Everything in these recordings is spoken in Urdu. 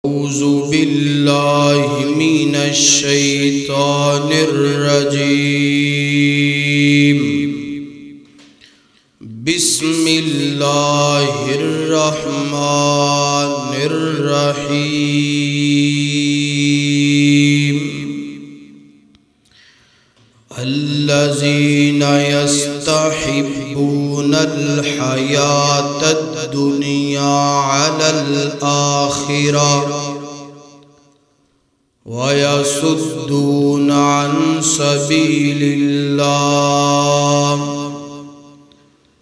اعوذ باللہ من الشیطان الرجیم بسم اللہ الرحمن الرحیم الذین یستحبون الحیاة الدنیا علی الآخرہ وَيَصُدُّونَ عَن سَبِيلِ اللَّهِ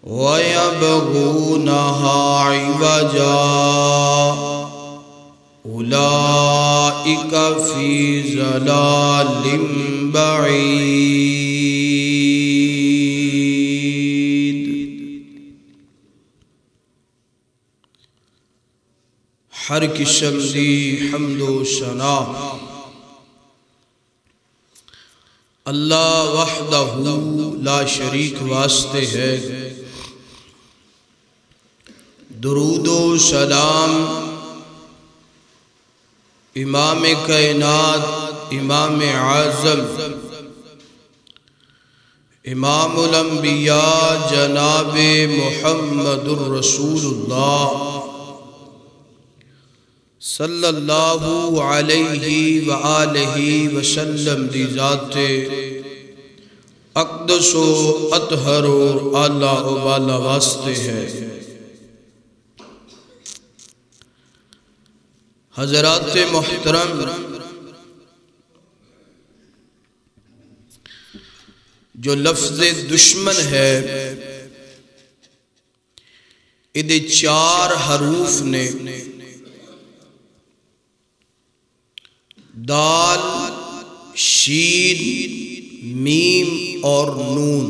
وَيَبْغُونَهَا عِوَجًا أُولَئِكَ فِي ضَلَالٍ بَعِيدٍ۔ ہر قسم دی حمد و ثنا اللہ وحدہ لا شریک واسطے ہے۔ درود و سلام امام کائنات، امام اعظم، امام الانبیاء جناب محمد الرسول اللہ صلی اللہ علیہ وآلہ وسلم دی ذات اقدس و اطہر و اعلیٰ و بالا واسطے ہے۔ حضرات محترم، جو لفظ دشمن ہے ادھے 4 حروف نے، دال، شین، میم اور نون۔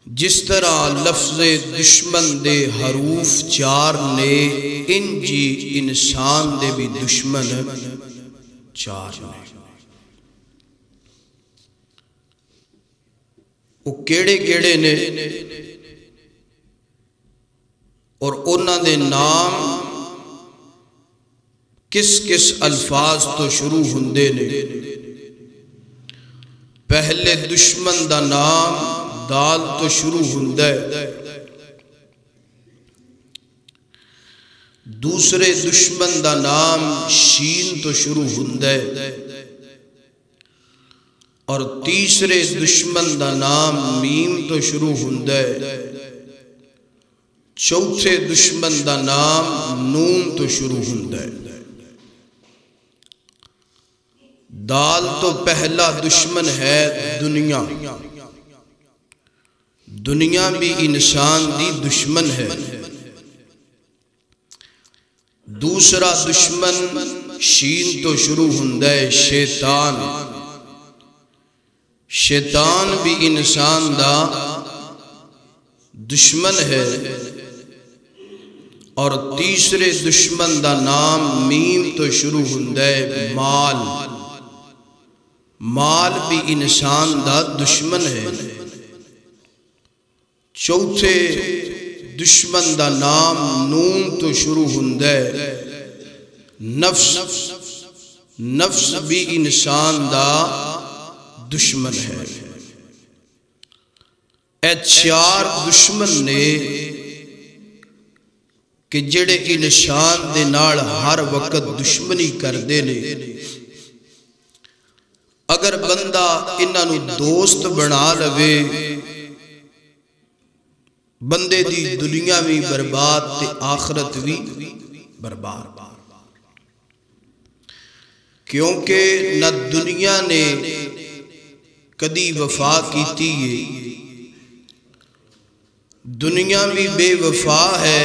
جس طرح لفظ دشمن دے حروف 4 نے، انجی انسان دے بھی دشمن 4 نے۔ وہ کیڑے کیڑے نے اور انہاں دے نام کس کس الفاظ تو شروع ہوندے نے؟ پہلے دشمن دا نام دال تو شروع ہوندا ہے، دوسرے دشمن دا نام شین تو شروع ہوندا ہے، اور تیسرے دشمن دا نام میم تو شروع ہوندا ہے، چوتھے دشمن دا نام نون تو شروع ہوندا ہے۔ دال تو پہلا دشمن ہے دنیا، دنیا بھی انسان دی دشمن ہے۔ دوسرا دشمن شین تو شروع ہوندا ہے شیطان، شیطان بھی انسان دا دشمن ہے، اور تیسرے دشمن دا نام میم تو شروع ہوندا ہے مال، مال بھی انسان دا دشمن ہے۔ چوتھے دشمن دا نام نون تو شروع ہوندا ہے نفس، نفس بھی انسان دا دشمن ہے۔ اے 4 دشمن نے کہ جڑے انسان دے نال ہر وقت دشمنی کر دے نے۔ اگر بندہ انہاں نو دوست بنا لوے، بندے دی دنیا بھی برباد تے آخرت بھی برباد، کیونکہ نہ دنیا نے کدی وفا کیتی ہے، دنیا بھی بے وفا ہے،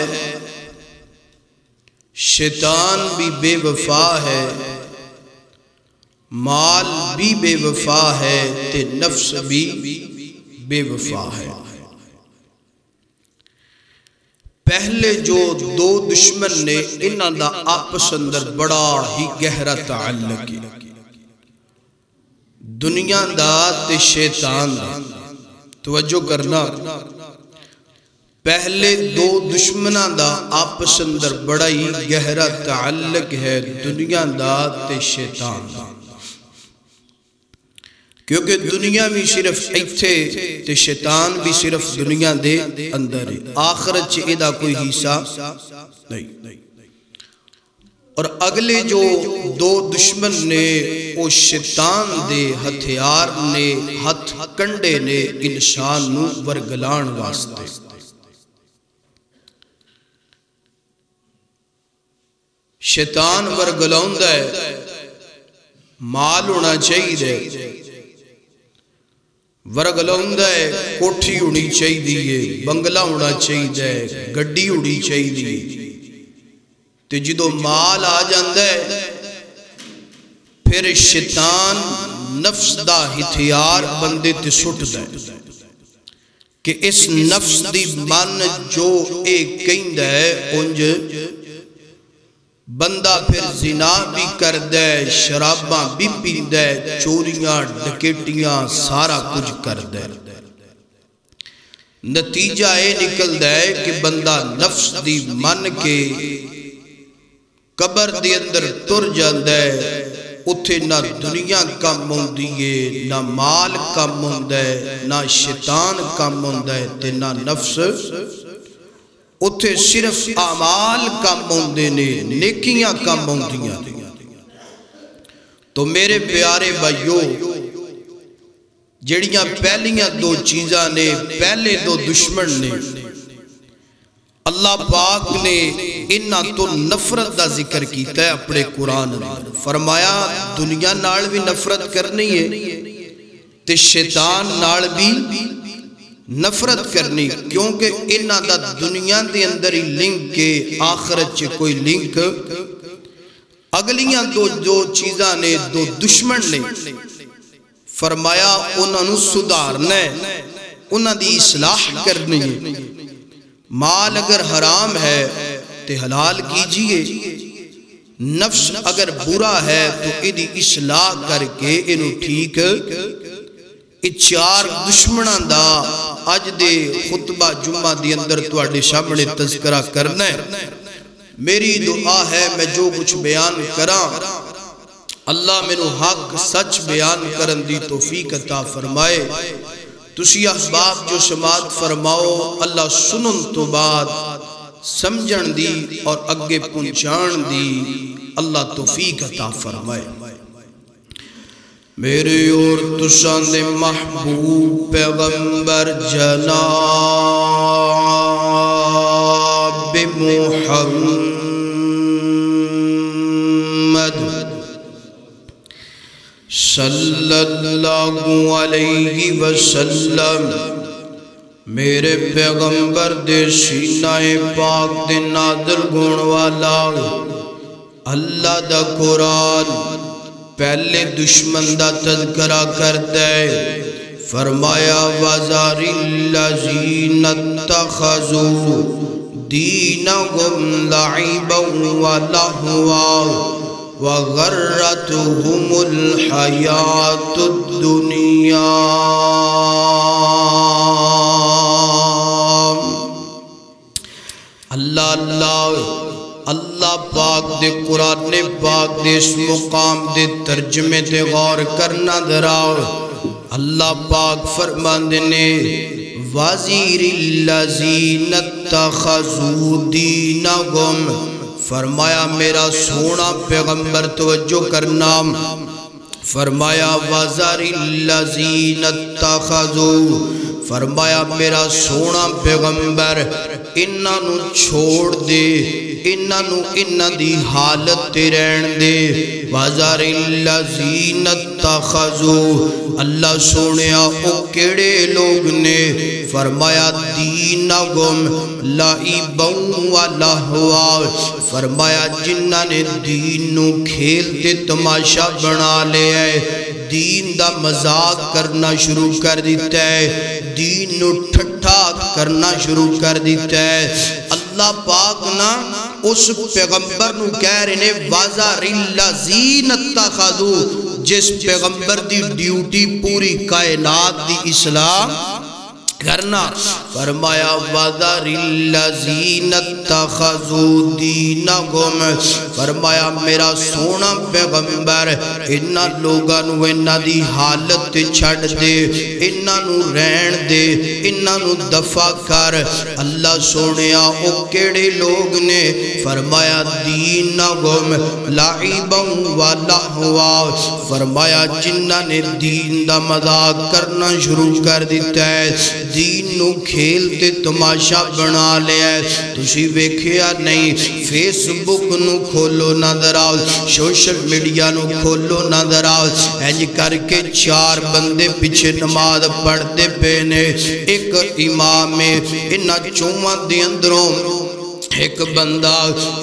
شیطان بھی بے وفا ہے، مال بھی بے وفا ہے تے نفس بھی بے وفا ہے۔ پہلے جو 2 دشمن نے، انہاں دا آپس اندر بڑا ہی گہرا تعلق ہے، دنیا دا تے شیطان دا۔ توجہ کرنا، پہلے دو دشمناں دا آپس اندر بڑا ہی گہرا تعلق ہے، دنیا دا تے شیطان دا، کیونکہ دنیا بھی صرف ایتھے تے شیطان بھی صرف دنیا دے اندر ہے، آخرت چ ایدا کوئی حصہ نہیں۔ اور اگلے جو دو دشمن نے وہ شیطان دے ہتھیار نے، ہتھ کنڈے نے انسان نو ورگلان واسطے۔ شیطان ورگلاؤندا ہے، مال ہونا چاہیے، ورگلاؤندا ہے کوٹھی ہونی چاہیے، بنگلہ ہونا چاہیے، گڈی ہونی چاہیے، تے جدو مال آ جاندا ہے پھر شیطان نفس دا ہتھیار بندے تے سٹدا ہے کہ اس نفس دی من جو اے کہندا ہے انج بندہ پھر زنا بھی کردا ہے، شراباں بھی پیندا ہے، چوریاں ڈکیٹیاں سارا کچھ کردا ہے۔ نتیجہ اے نکلدا ہے کہ بندہ نفس دی من کے قبر دے اندر ٹر جاندا ہے، اتھے نہ دنیا کم ہوندی ہے، نہ مال کم ہوندا ہے، نہ شیطان کم ہوندا ہے تے نہ نفس، اتھے صرف اعمال کم ہوندے نے، نیکیاں کم ہوندیاں۔ تو میرے پیارے بھائیو، جڑیاں پہلیاں دو چیزاں نے، پہلے دو دشمن نے، اللہ پاک نے انہاں تو نفرت دا ذکر کیتا ہے اپنے قرآن میں، فرمایا دنیا نال بھی نفرت کرنی ہے تے شیطان نال بھی نفرت کرنی، کیونکہ انہاں دا دنیا دے اندر ہی لنک کے آخرت چ کوئی لنک۔ اگلیاں دو چیزاں نے، دو دشمن نے، فرمایا انہاں نو سدھارنا ہے، انہاں دی اصلاح کرنی ہے۔ مال اگر حرام ہے تو حلال کیجئے، نفس اگر برا ہے تو ایدی اصلاح کر کے انہوں ٹھیک۔ چار دشمناں دا اج دے خطبہ جمعہ دی اندر تواڈے سامنے تذکرہ کرنا ہے۔ میری دعا ہے میں جو کچھ بیان کراں اللہ مینوں حق سچ بیان کرن دی توفیق عطا فرمائے۔ تسی احباب جو سماعت فرماؤ، اللہ سنن تو بعد سمجھن دی اور اگے پہنچان دی اللہ توفیق عطا فرمائے۔ میرے اور تساں دے محبوب پیغمبر جناب محمد صلی اللہ علیہ وسلم، میرے پیغمبر دے سینہ پاک دے نازل گون والا اللہ دا قرآن پہلے دشمن دا تذکرہ کرتا ہے، فرمایا وَذَرِ الَّذِينَ اتَّخَذُوا دِينَهُمْ لَعِبًا وَلَهْوًا وَغَرَّتْهُمُ الْحَيَاةُ الدُّنْيَا۔ اللہ پاک دے قرآن پاک دے اس مقام دے ترجمے تے غور کرنا دراؤ۔ اللہ پاک فرماندے نے وَذَرِ الَّذِينَ اتَّخَذُوا دِينَهُمْ، فرمایا میرا سونا پیغمبر توجہ کرنا، فرمایا وَذَرِ الَّذِينَ اتَّخَذُوا، فرمایا میرا سونا پیغمبر انہاں نو چھوڑ دے، انہاں نو انہاں دی حالت تے رہن دے۔ وَذَرِ الَّذِينَ اتَّخَذُوا، اللہ سونیا او کیڑے لوگ نے، فرمایا دِينَهُمْ لَعِبًا وَلَهْوًا، فرمایا جنہاں نے دین نو کھیل تے تماشا بنا لے ہے، دین دا مذاق کرنا شروع کر دیتا ہے، دین نو ٹھٹھا کرنا شروع کر دیتا ہے۔ اللہ پاک نا اس پیغمبر نو کہہ رہے نے وَذَرِ الَّذِينَ اتَّخَذُوا، جس پیغمبر دی ڈیوٹی پوری کائنات دی اصلاح کرنا. فرمایا وَذَرِ اتَّخَذُوا دِینَهُمْ، فرمایا میرا سونا پیغمبر انہاں لوگاں نو انہاں دی حالت چھڑ دے، انہاں نو رہن دے، انہاں نو دفع کر. اللہ سونیا او کیڑے لوگ نے؟ فرمایا دینہم لعبا و لہوا، فرمایا جنہاں نے دین دا مذاق کرنا شروع کر دیتا ہے، دین نو کھیل تے تماشا بنا لیا ہے. تسی ویکھیا نہیں، فیس بک نو کھولو نظر آؤ، سوشل میڈیا نو کھولو نظر آؤ، اینج کر کے 4 بندے پیچھے نماز پڑھ دے پینے. ایک امام ہے، انہاں چوہاں دے اندروں ایک بندہ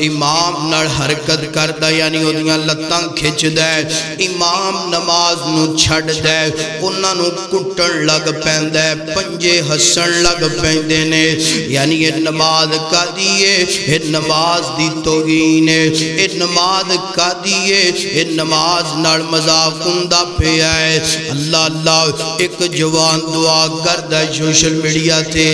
امام نال حرکت کردہ، یعنی اودیاں لتاں کھچ دے، امام نماز نو چھڑ دے، انہاں نو کٹن لگ پیندے، پنجے ہسن لگ پیندے نے. یعنی یہ نماز کا دیئے، یہ نماز دی توہین ہے، یہ نماز کا دیئے، یہ نماز نال مذاق ہوندا پیا ہے. اللہ اللہ ایک جوان دعا کردہ سوشل میڈیا تے،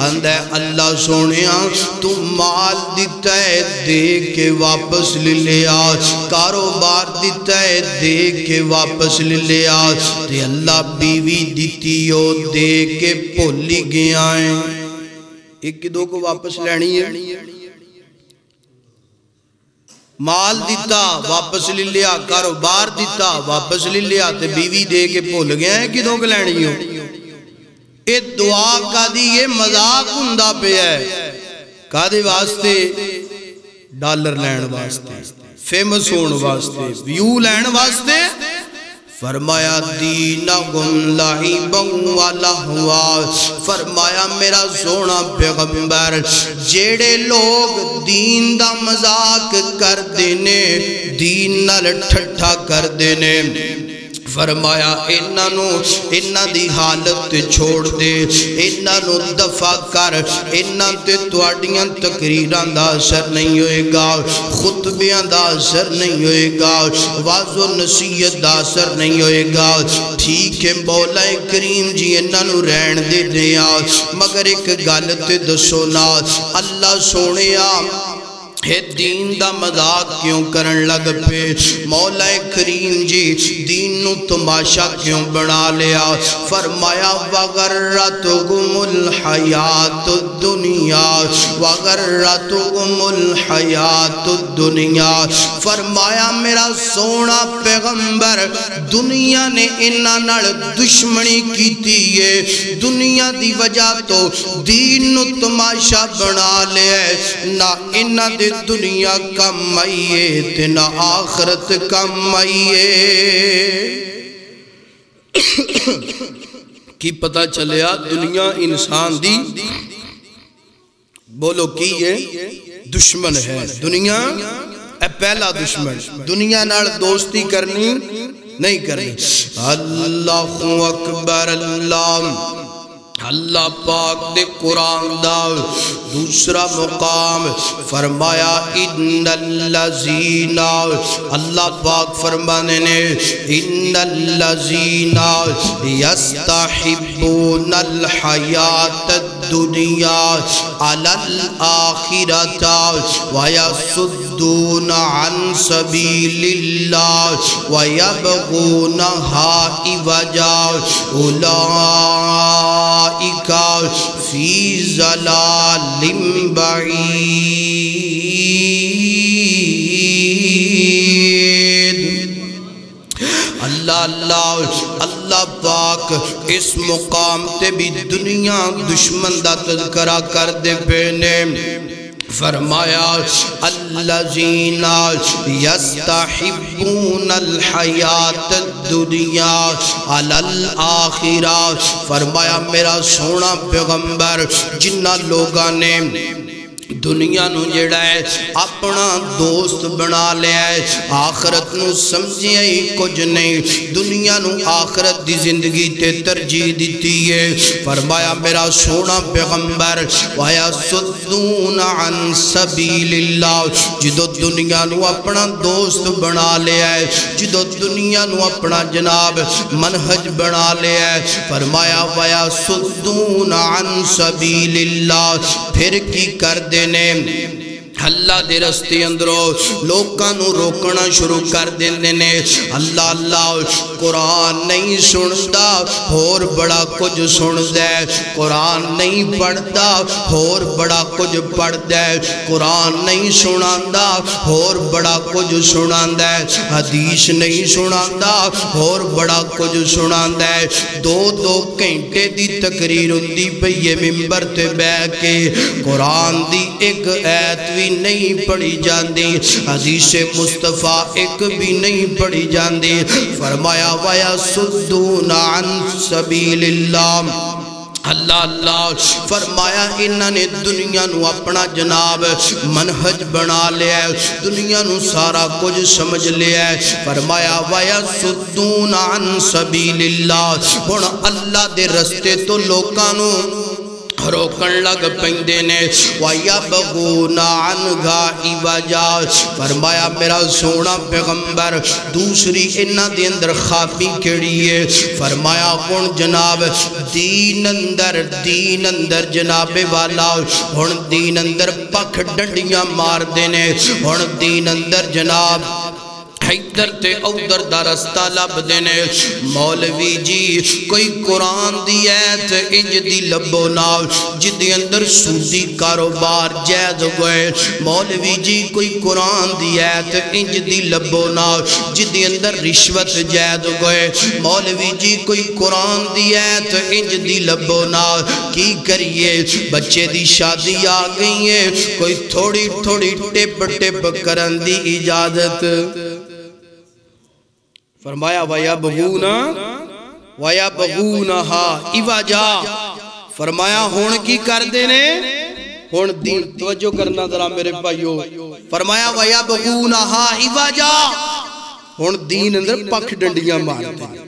آندہ اللہ سونیاں تو مال دیتا ہے دے کے واپس لے لیا، کاروبار دیتا ہے دے کے واپس لے لیا، تے اللہ بیوی دیتی ہو دے کے بھولی گیا ہے. ایک دو کو واپس لینی ہے، مال دیتا واپس لے لیا، کاروبار دیتا واپس لے لیا، تے بیوی دے کے بھول گیا ہے. کدوں کو لینی ہو؟ اے دعا کا دی یہ مذاق ہوندا پیا ہے. کادے واسطے؟ ڈالر لین واسطے، فیمس ہون واسطے، ویو لین واسطے. فرمایا دینہم لعبا و لہوا، فرمایا میرا سونا پیغمبر جیڑے لوگ دین دا مذاق کر دینے، دین نال ٹھٹھا کر دینے، فرمایا انہاں دی حالت چھوڑ دے، انہاں نو دفع کر. انہاں تے تواڈیاں تقریراں دا اثر نہیں ہوئے گا، خطبیاں دا اثر نہیں ہوئے گا، واعظ و نصیحت دا اثر نہیں ہوئے گا. ٹھیک ہے مولا کریم جی انہاں نو رہن دے دیا، مگر ایک گل تے دسو نا، اللہ سونیا ہے دین دا مذاق کیوں کرن لگ پے؟ مولا کریم جی دین نو تماشا کیوں بنا لیا؟ فرمایا وغرتکم الحیات الدنیا، وغرتکم الحیات الدنیا. فرمایا میرا سونا پیغمبر دنیا نے انہاں نال دشمنی کیتی ہے، دنیا دی وجہ تو دین نو تماشا بنا لیا، نہ انہاں دے دنیا کم آئیے تے نہ آخرت کم آئیے. کی پتہ چلیا دنیا انسان دی بولو کی ہے دشمن ہے. دنیا اے پہلا دشمن، دنیا نال دوستی کرنی نہیں کرنی. اللہ اکبر. اللہ پاک دے قرآن دا دوسرا مقام فرمایا ان الذین، اللہ پاک فرمانے نے ان الذین یستحبون الحیات الدنیا علی الآخرۃ ویصدون عن سبیل اللہ ویبغونہا عوجا فی ضلال بعید. اللہ پاک اس مقام تے بھی دنیا دشمن دا تذکرہ کر دے پینے. فرمایا الذین یستحبون الحیات الدنیا علی الآخرہ. فرمایا میرا سونا پیغمبر جنہ لوگاں نے دنیا نو جڑا ہے اپنا دوست بنا لیا ہے، آخرت نو سمجھے ہی کچھ نہیں، دنیا نو آخرت دی زندگی تے ترجیح دیتی ہے۔ فرمایا میرا سونا پیغمبر وَيَصُدُّونَ عَن سَبِيلِ اللَّهِ، جدو دنیا نو اپنا دوست بنا لیا ہے، جدو دنیا نو اپنا جناب منہج بنا لیا ہے، فرمایا وَيَصُدُّونَ عَن سَبِيلِ اللَّهِ، پھر کی کر دینے اللہ دے رستے اندروں لوکاں نو روکنا شروع کر دیندے نے۔ اللہ اللہ قرآن نہیں سندا اور بڑا کچھ سندا ہے، قرآن نہیں پڑھدا اور بڑا کچھ پڑھدا ہے، قرآن نہیں سناندا اور بڑا کچھ سناندا ہے، حدیث نہیں سناندا اور بڑا کچھ سناندا ہے۔ دو گھنٹے دی تقریر ہوندی پئی ہے ممبر تے بیٹھ کے، قرآن دی ایک ایت بھی نہیں پڑھی جاندی، حدیث مصطفیٰ ایک بھی نہیں پڑھی جاندی۔ فرمایا وَيَصُدُّونَ عَن سَبِيلِ اللَّهِ، اللہ اللہ فرمایا انہاں نے دنیا نو اپنا جناب منہج بنا لیا ہے، دنیا نو سارا کچھ سمجھ لیا ہے۔ فرمایا وَيَصُدُّونَ عَن سَبِيلِ اللَّهِ، ہن اللہ دے رستے تو لوکاں نو روکن لگ پہندے نے، وَيَبْغُونَ عَنْهَا عِوَجًا، فرمایا میرا سونا پیغمبر دوسری انہاں دے اندر خامی کیڑی ہے، فرمایا کون جناب دین اندر جناب والا ہن دین اندر پکھ ڈنڈیاں مار دینے، ہن دین اندر جناب ادھر تے ادھر دا رستہ لب دینے۔ مولوی جی کوئی قرآن دی ایت انج دی لبو نال جدی اندر سودی کاروبار جائز گئے، مولوی جی کوئی قرآن دی ایت انج دی لبو نال جدی اندر رشوت جائز گئے، مولوی جی کوئی قرآن دی ایت انج دی لبو نال کی کریے بچے دی شادی آ گئی ہے، کوئی تھوڑی تھوڑی ٹپ ٹپ کرن دی اجازت۔ فرمایا وَيَبْغُونَهَا عِوَجًا، فرمایا ہون کی کر دینے، ہون دین توجہ کرنا ذرا میرے بھائیو، فرمایا وَيَبْغُونَهَا عِوَجًا، ہون دین اندر پکھ ڈنڈیاں مار دینے،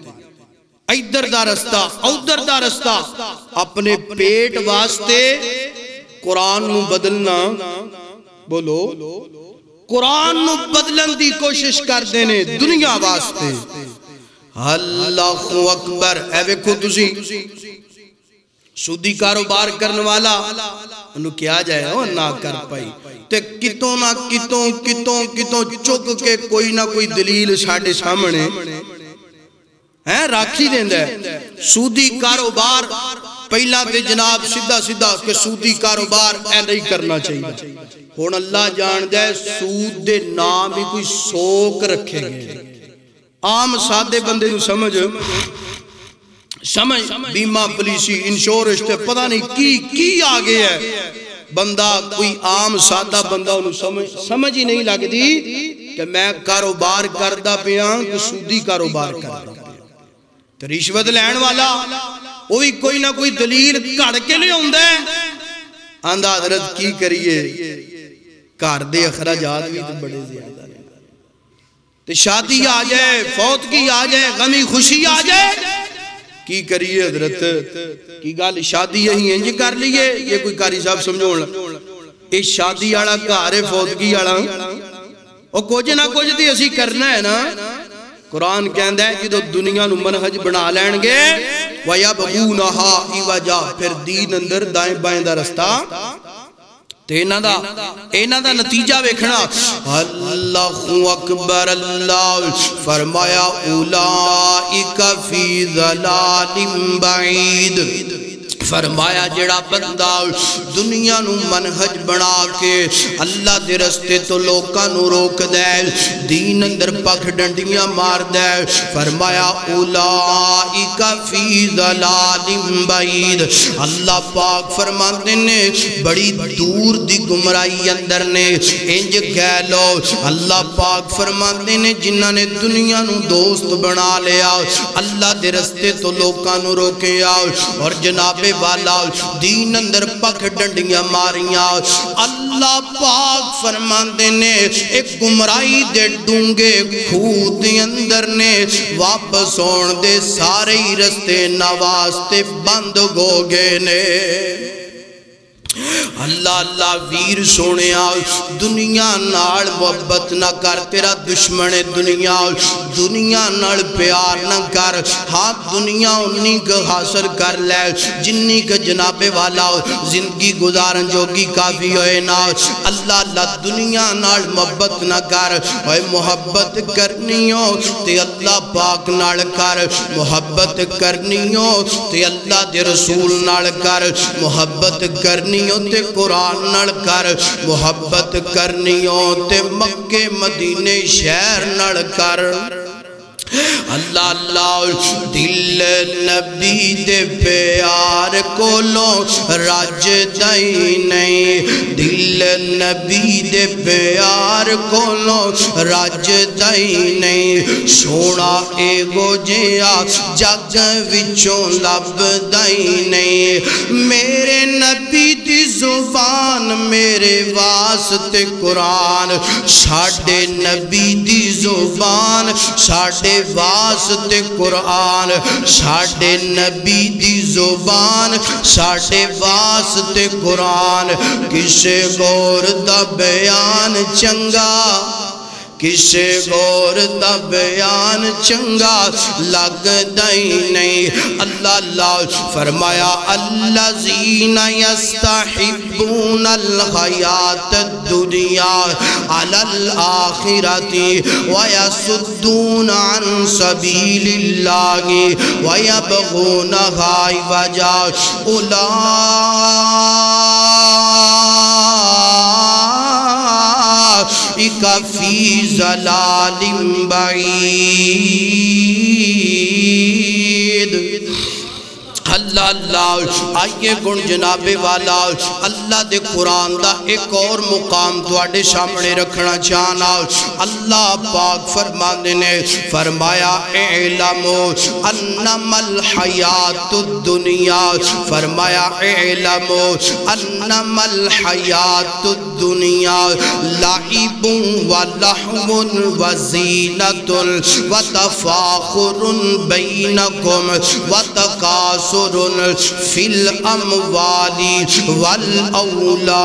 ادھر دا رستہ ادھر دا رستہ، اپنے پیٹ واسطے قرآن نو بدلنا، بولو قرآن نو بدلن دی کوشش کر دینے دنیا واسطے۔ اللہ اکبر، اے ویکھو تسی سودی کاروبار کرنے والا انہوں کیا جائے ہو نہ کر پائی تے کتوں نہ کتوں چک کے کوئی نہ کوئی دلیل ساڑھے سامنے راکھی دیندہ ہے۔ سودی کاروبار پہلا تے جناب سیدھا کہ سودی کاروبار اے نہیں کرنا چاہیے، ہون اللہ جان جائے سود دے نام ہی کوئی سوک رکھے گئے، عام سادے بندے نو سمجھ بیمہ پولیسی انشورنس تے پتہ نہیں کی آگے ہے، بندہ کوئی عام سادہ بندہ انہوں سمجھ ہی نہیں لگ دی کہ میں کاروبار کردہ پیاں تو سودی کاروبار کردہ پیاں، تو رشوت لین والا وہ بھی کوئی نہ کوئی دلیل کڑ کے لئے ہوندہ ہے، آندھا حضرت کی کریے کار دے اخراجات بھی تو بڑے زیادہ ہیں، تو شادی آ جائے، فوت کی آ جائے، غمی خوشی آ جائے، کی کریے حضرت کی گال شادی یہی انج کر لیے، یہ کوئی کاری صاحب سمجھو اس شادی آڑا کارے فوت کی آڑا اور کچھ نہ کچھ دی اسی کرنا ہے نا۔ قرآن کہندہ ہے کہ تو دنیا نو منہج بنا لین گے وَيَبْغُونَهَا عِوَجًا، پھر دین اندر دائیں بائیں دا رستہ تے اینا دا نتیجہ ویکھنا۔ اللہ اکبر، اللہ فرمایا اولئک فی ضلال بعید، فرمایا جڑا بندہ دنیا نو منہج بنا کے اللہ دے رستے تو لوکاں نو روک دے، دین اندر پکھ ڈنڈیاں مار دے، فرمایا اولئک فی ضلال بعید، اللہ پاک فرماتے نے بڑی دور دی گمرائی اندر نے، انج کہہ لو اللہ پاک فرماتے نے جنہاں نے دنیا نو دوست بنا لیا، اللہ دے رستے تو لوکاں نو روکے آؤ، اور جناب والا دین اندر پک ڈنڈیاں ماریاں اللہ پاک فرماندے نے ایک گمرائی دے ڈونگے کھود اندر نے واپس ہون دے سارے ہی رستے نواستے بند ہو گئے نے اللہ اللہ ویر سونے دنیا نال محبت نہ کر تیرا دشمن دنیا نال پیار نہ کر ہاں دنیا انی کا حاصل کر لے جنی کا جناب والا زندگی گزارن جوگی کافی ہوئے نا اللہ اللہ دنیا نال محبت نہ کر اوے محبت کرنی ہو تے اللہ پاک نال کر محبت کرنی ہو تے اللہ دے رسول نال کر محبت کرنی تے قرآن نڑ کر محبت کرنیوں تے مکہ مدینے شہر نڑ کر اللہ اللہ دل نبی دے پیار کولوں راج دائی نہیں دل نبی دے پیار کولوں راج دائی نہیں سونا ایگو جیا جگ وچوں لب دائی نہیں میرے نبی دی زبان میرے واسطے قرآن ساڑھے نبی دی زبان ساڑھے واسطے قرآن ساڑھے نبی دی زبان ساڑھے واسطے قرآن کسے غور دا بیان چنگا کسے غور دا بیان چنگا لگ دائی نہیں اللہ اللہ فرمایا الذین یستحبون الحیات الدنیا علی الآخرت ویصدون عن سبیل اللہ ویبغونہا عوجا فی ظلال بعید اللہ اللہ آئیے گن جناب والا اللہ دے قرآن دا ایک اور مقام تواڈے سامنے رکھنا چاہنا اللہ پاک فرمانے نے فرمایا اعلمو انما الحیات الدنیا فرمایا اعلمو انما الحیات الدنیا لعب و لحو و زینت و تفاخر بینکم و تقاصر فی الاموال والاولاد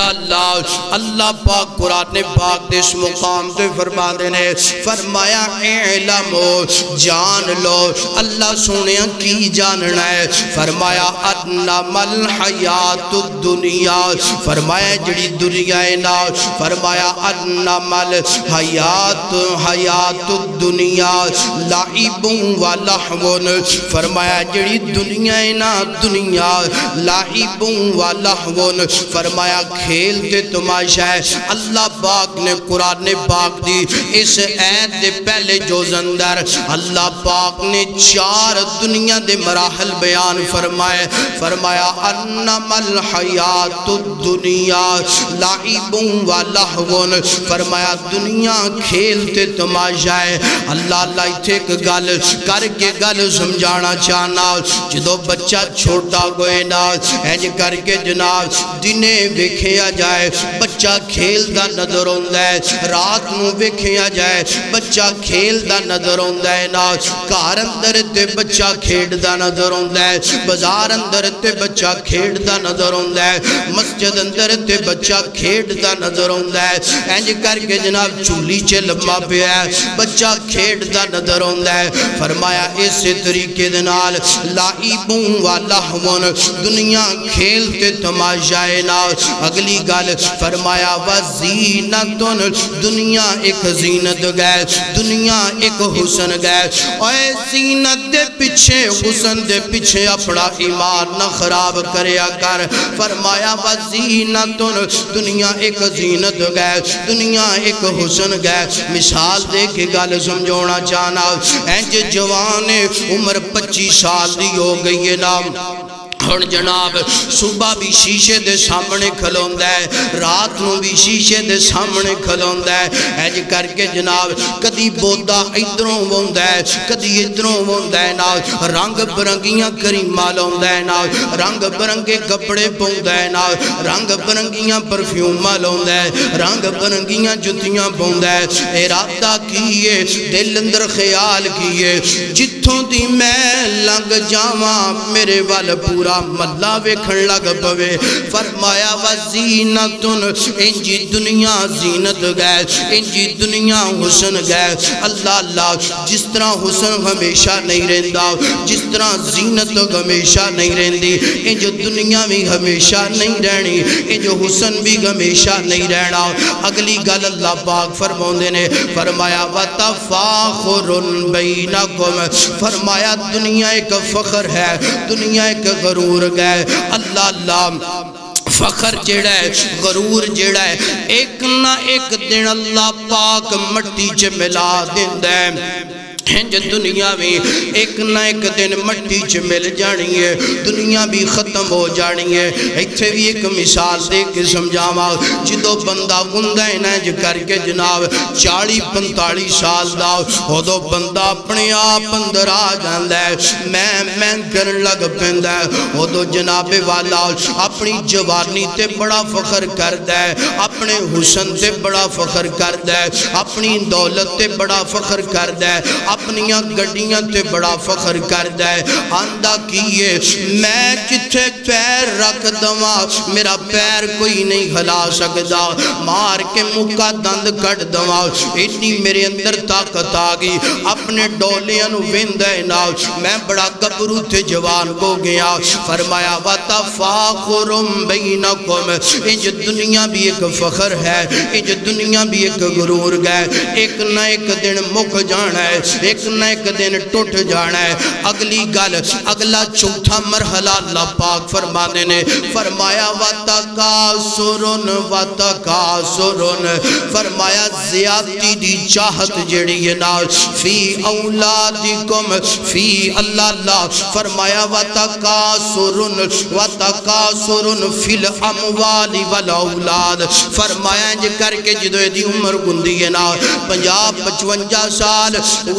اللہ اللہ پاک قرآن پاک دے اس مقام تے فرما دینے فرمایا اعلمو جان لو اللہ سنیا کی جاننا ہے فرمایا انما الحیات الدنیا فرمایا جڑی دنیا نا فرمایا انما الحیات حیات الدنیا لعب و لحو فرمایا جڑی دنیا نا دنیا لعب و لحو فرمایا کھیل تے تماشا ہے اللہ پاک نے قرآن پاک دی اس عید دے پہلے جوز اندر اللہ پاک نے 4 دنیا دے مراحل بیان فرمائے فرمایا انما الحیات الدنیا لعب و لحو فرمایا دنیا کھیل تے تماشا ہے اللہ اللہ اتھے ایک گل کر کے گل سمجھانا چاہنا جدو بچہ چھوٹا گوئے نا اینج کر کے جناب دنے ویکھیا جائے بچہ کھیل دا نظر ہوندہ ہے رات نو ویکھیا جائے بچہ کھیل دا نظر ہوندہ ہے نا کار اندر تے بچہ کھیڑ دا نظر ہوندہ ہے بازار اندر تے بچہ کھیڑ دا نظر ہوندہ ہے مسجد اندر تے بچہ کھیڑ دا نظر ہوندہ ہے اینج کر کے جناب چولی چے لمبا پہ ہے بچہ کھیڑ دا نظر ہوندہ ہے فرمایا اسی طریقے دنال لعبوں و لحون دنیا کھیل تے تماشائے نا اگلی گال فرمایا وزینتن دنیا ایک زینت گئے دنیا ایک حسن گئے اے زینت دے پچھے حسن دے پچھے اپنا ایمان نہ خراب کریا کر فرمایا وزینتن دنیا ایک زینت گئے دنیا ایک حسن گئے مثال دے کے گال سمجھونا چاہنا اینج جوان عمر 25 سال دی ہو گئی نام ہن جناب صبح بھی شیشے دے سامنے کھلوندا ہے رات نو بھی شیشے دے سامنے کھلوندا ہے اج کر کے جناب کدی بودا ادھروں ہوندا ہے کدی ادھروں ہوندا ہے نال رنگ برنگیاں کریماں لاوندا ہے نال رنگ برنگے کپڑے پاوندا ہے نال رنگ برنگیاں پرفیوماں لاوندا ہے رنگ برنگیاں جُتیاں پاوندا ہے ارادہ کیے دل اندر خیال کیے جتھوں دی میں لنگ جاواں میرے وال پورا ملا ویکھن لگ پوے فرمایا وزینتن انجی دنیا زینت گئے انجی دنیا حسن گئے اللہ اللہ جس طرح حسن ہمیشہ نہیں رہندا جس طرح زینت ہمیشہ نہیں رہندی انجو دنیا بھی ہمیشہ نہیں رہنی انجو حسن بھی ہمیشہ نہیں رہنا اگلی گل اللہ پاک فرماؤندے نے فرمایا وَتَفَاخُرٌ بَيْنَكُمْ فرمایا دنیا ایک فخر ہے دنیا ایک غرور گئے اللہ اللہ فخر جیڑا ہے غرور جیڑا ہے ایک نہ ایک دن اللہ پاک مٹی چ ملا دیندا ہے ہنج دنیا بھی ایک نہ ایک دن مٹی چ مل جانی ہے دنیا بھی ختم ہو جانی ہے ایتھے بھی ایک مثال دے کے سمجھاواں جدو بندہ ہوندا ہے نہ کر کے جناب 40-45 سال دا اودو بندہ اپنے آپ اندر آ جاندا ہے میں کرن لگ پیندا ہے اودو جناب والا اپنی جوانی تے بڑا فخر کردا ہے اپنے حسن تے بڑا فخر کردا ہے اپنی دولت تے بڑا فخر کردا ہے اپنیاں گڑیاں تے بڑا فخر کردا ہے آندہ کیے میں جتھے پیر رکھ دواں میرا پیر کوئی نہیں ہلا سکدا مار کے مکہ دند کٹ دواں اتنی میرے اندر طاقت آگئی اپنے ڈولیاں نو ویندے نا میں بڑا گبرو تے جوان کو گیا فرمایا وَتَفَاخُرٌ بَيْنَكُمْ انج دنیا بھی ایک فخر ہے انج دنیا بھی ایک غرور گئے ایک نہ ایک دن مک جانا ہے ایک نہ ایک دن ٹوٹ جانا ہے اگلی گل اگلا چوتھا مرحلہ اللہ پاک فرمانے نے فرمایا وَتَقَاسُرٌ وَتَقَاسُرٌ فرمایا زیادتی دی چاہت جڑی ہے نا فی اولادکم فی اللہ اللہ فرمایا وَتَقَاسُرٌ وَتَقَاسُرٌ فی الاموال والاولاد فرمایا انج کر کے جدو دی عمر گندی ہے نا 50-55 سال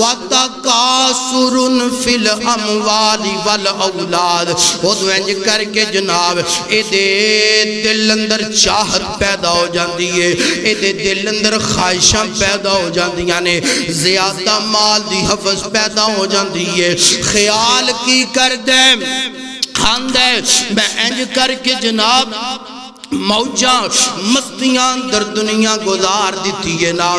وَتَقَاسُرٌ فِي الْأَمْوَالِ وَالْأَوْلَادِ وہ دو انج کر کے جناب اے دے دل اندر چاہت پیدا ہو جاندی ہے اے دے دل اندر خواہشاں پیدا ہو جاندیاں نے زیادہ مال دی حفظ پیدا ہو جاندی ہے خیال کی کر دے کھاندے میں انج کر کے جناب موجاں مستیاں در دنیا گزار دیتی ہے نا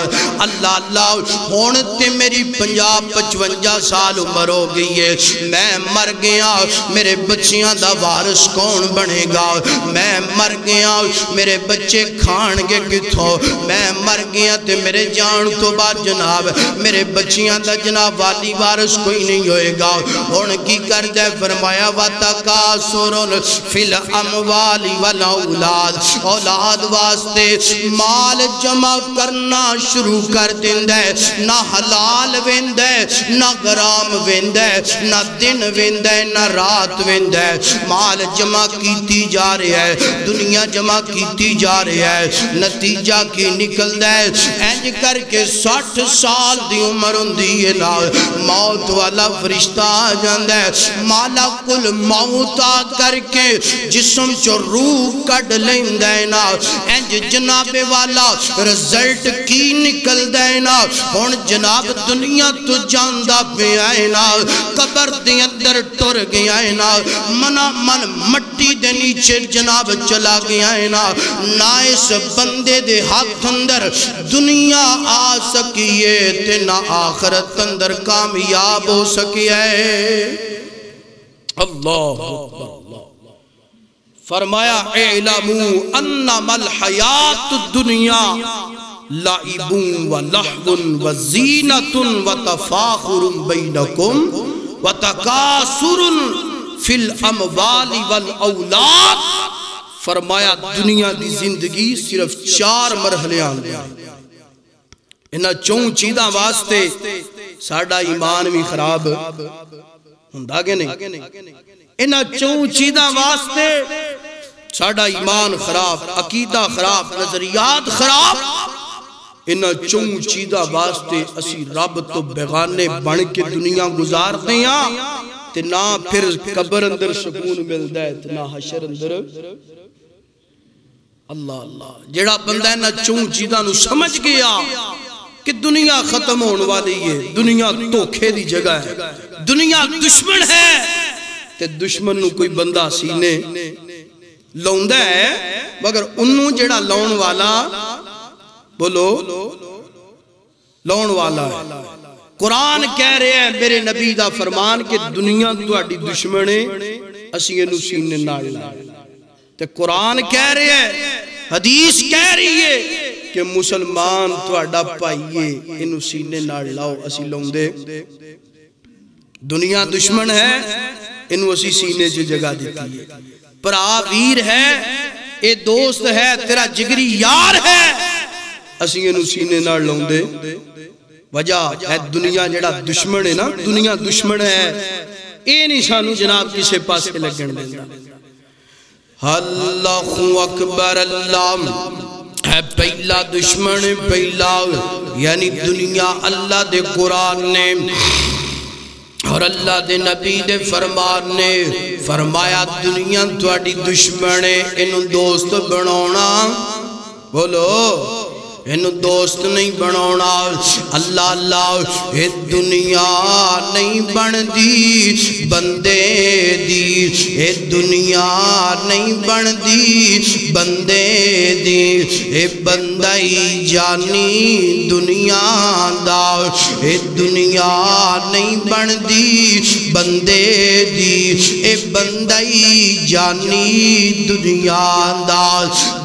اللہ اللہ ہونتے میری 50-55 سال عمر ہو گئی ہے میں مر گیا میرے بچیاں دا وارث کون بنے گا میں مر گیا میرے بچے کھان گے کتھوں میں مر گیا تے میرے جان تو بعد جناب میرے بچیاں دا جناب والی وارث کوئی نہیں ہوئے گا ہون کی کر دے فرمایا وَتَقَاسُرٌ فِي الْأَمْوَالِ وَالْأَوْلَادِ اولاد واسطے مال جمع کرنا شروع کر دیندے نہ حلال ویندے نہ گرام ویندے نہ دن ویندے نہ رات ویندے مال جمع کیتی جا رہے ہے دنیا جمع کیتی جا رہے ہے نتیجہ کی نکل دے اینج کر کے 60 سال دی عمر ہوندی ہے نا موت والا فرشتہ آ جاندے مالا کل موت آ کر کے جسم چو روح کڈ لیندینا انج جناب والا رزلٹ کی نکل دینا ہون جناب دنیا تو جاندہ پہ آئینا قبر دی اندر ٹر گیا آئینا منا من مٹی دے نیچے جناب چلا گیا آئینا نائس بندے دے ہاتھ اندر دنیا آ سکیے تے نہ آخرت اندر کامیاب ہو سکیے اللہ فرمایا اعلموا انما الحیات الدنیا لعب و لہو و زینت و تفاخر بینکم و تکاثر فی الاموال والاولاد فرمایا دنیا دی زندگی صرف 4 مرحلے آنگے انہا چون چیدہ واسطے ساڑھا ایمان بھی خراب ہندہ گے نہیں انہاں چون چیزاں واسطے ساڑا ایمان خراب، عقیدہ خراب، نظریات خراب، انہاں چون چیزاں واسطے اسی رب تو بیگانے بن کے دنیا گزارتے ہیں تے نہ پھر قبر اندر سکون ملدا ہے تے نہ حشر اندر۔ اللہ اللہ، جڑا بندہ ہے نا چون چیزاں نو سمجھ گیا کہ دنیا ختم ہونے والی ہے، دنیا دھوکے دی جگہ ہے، دنیا دشمن ہے، تے دشمن نو کوئی بندہ سینے لوندا ہے، مگر انہوں جڑا لون والا بولو لون والا ہے۔ قرآن کہہ رہے ہیں میرے نبی دا فرمان کہ دنیا تہاڈی دشمن ہے، اسی اینو سینے نال لائے۔ تے قرآن کہہ رہے ہیں، حدیث کہہ رہی ہے کہ مسلمان تہاڈا بھائی ہے، اینو سینے نال لاؤ، اسی لاؤندے۔ دنیا دشمن ہے، اینو اسی سینے سے جگہ دیتی ہے۔ پرا ویر ہے، اے دوست ہے، تیرا جگری یار ہے، اسی اینو سینے نال لاؤندے۔ وجہ ہے دنیا جڑا دشمن ہے نا، دنیا دشمن ہے، اے نہیں سانو جناب کسے پاسے لگن دیندا۔ اللہ اکبر، اللہ ہے پہلا دشمن، پہلا یعنی دنیا اللہ دے قرآن نے اور اللہ دے نبی دے فرمان نے فرمایا دنیا تہاڈی دشمن ہے، انہوں دوست بناونا، بولو انہوں دوست نہیں بناونا۔ اللہ اللہ، اے دنیا نہیں بن دی بندے دی، اے دنیا نہیں بن دی بندے دی، اے بندائی جانی دنیا دا، اے دنیا نہیں بن دی بندے دی، اے بندائی جانی دنیا دا۔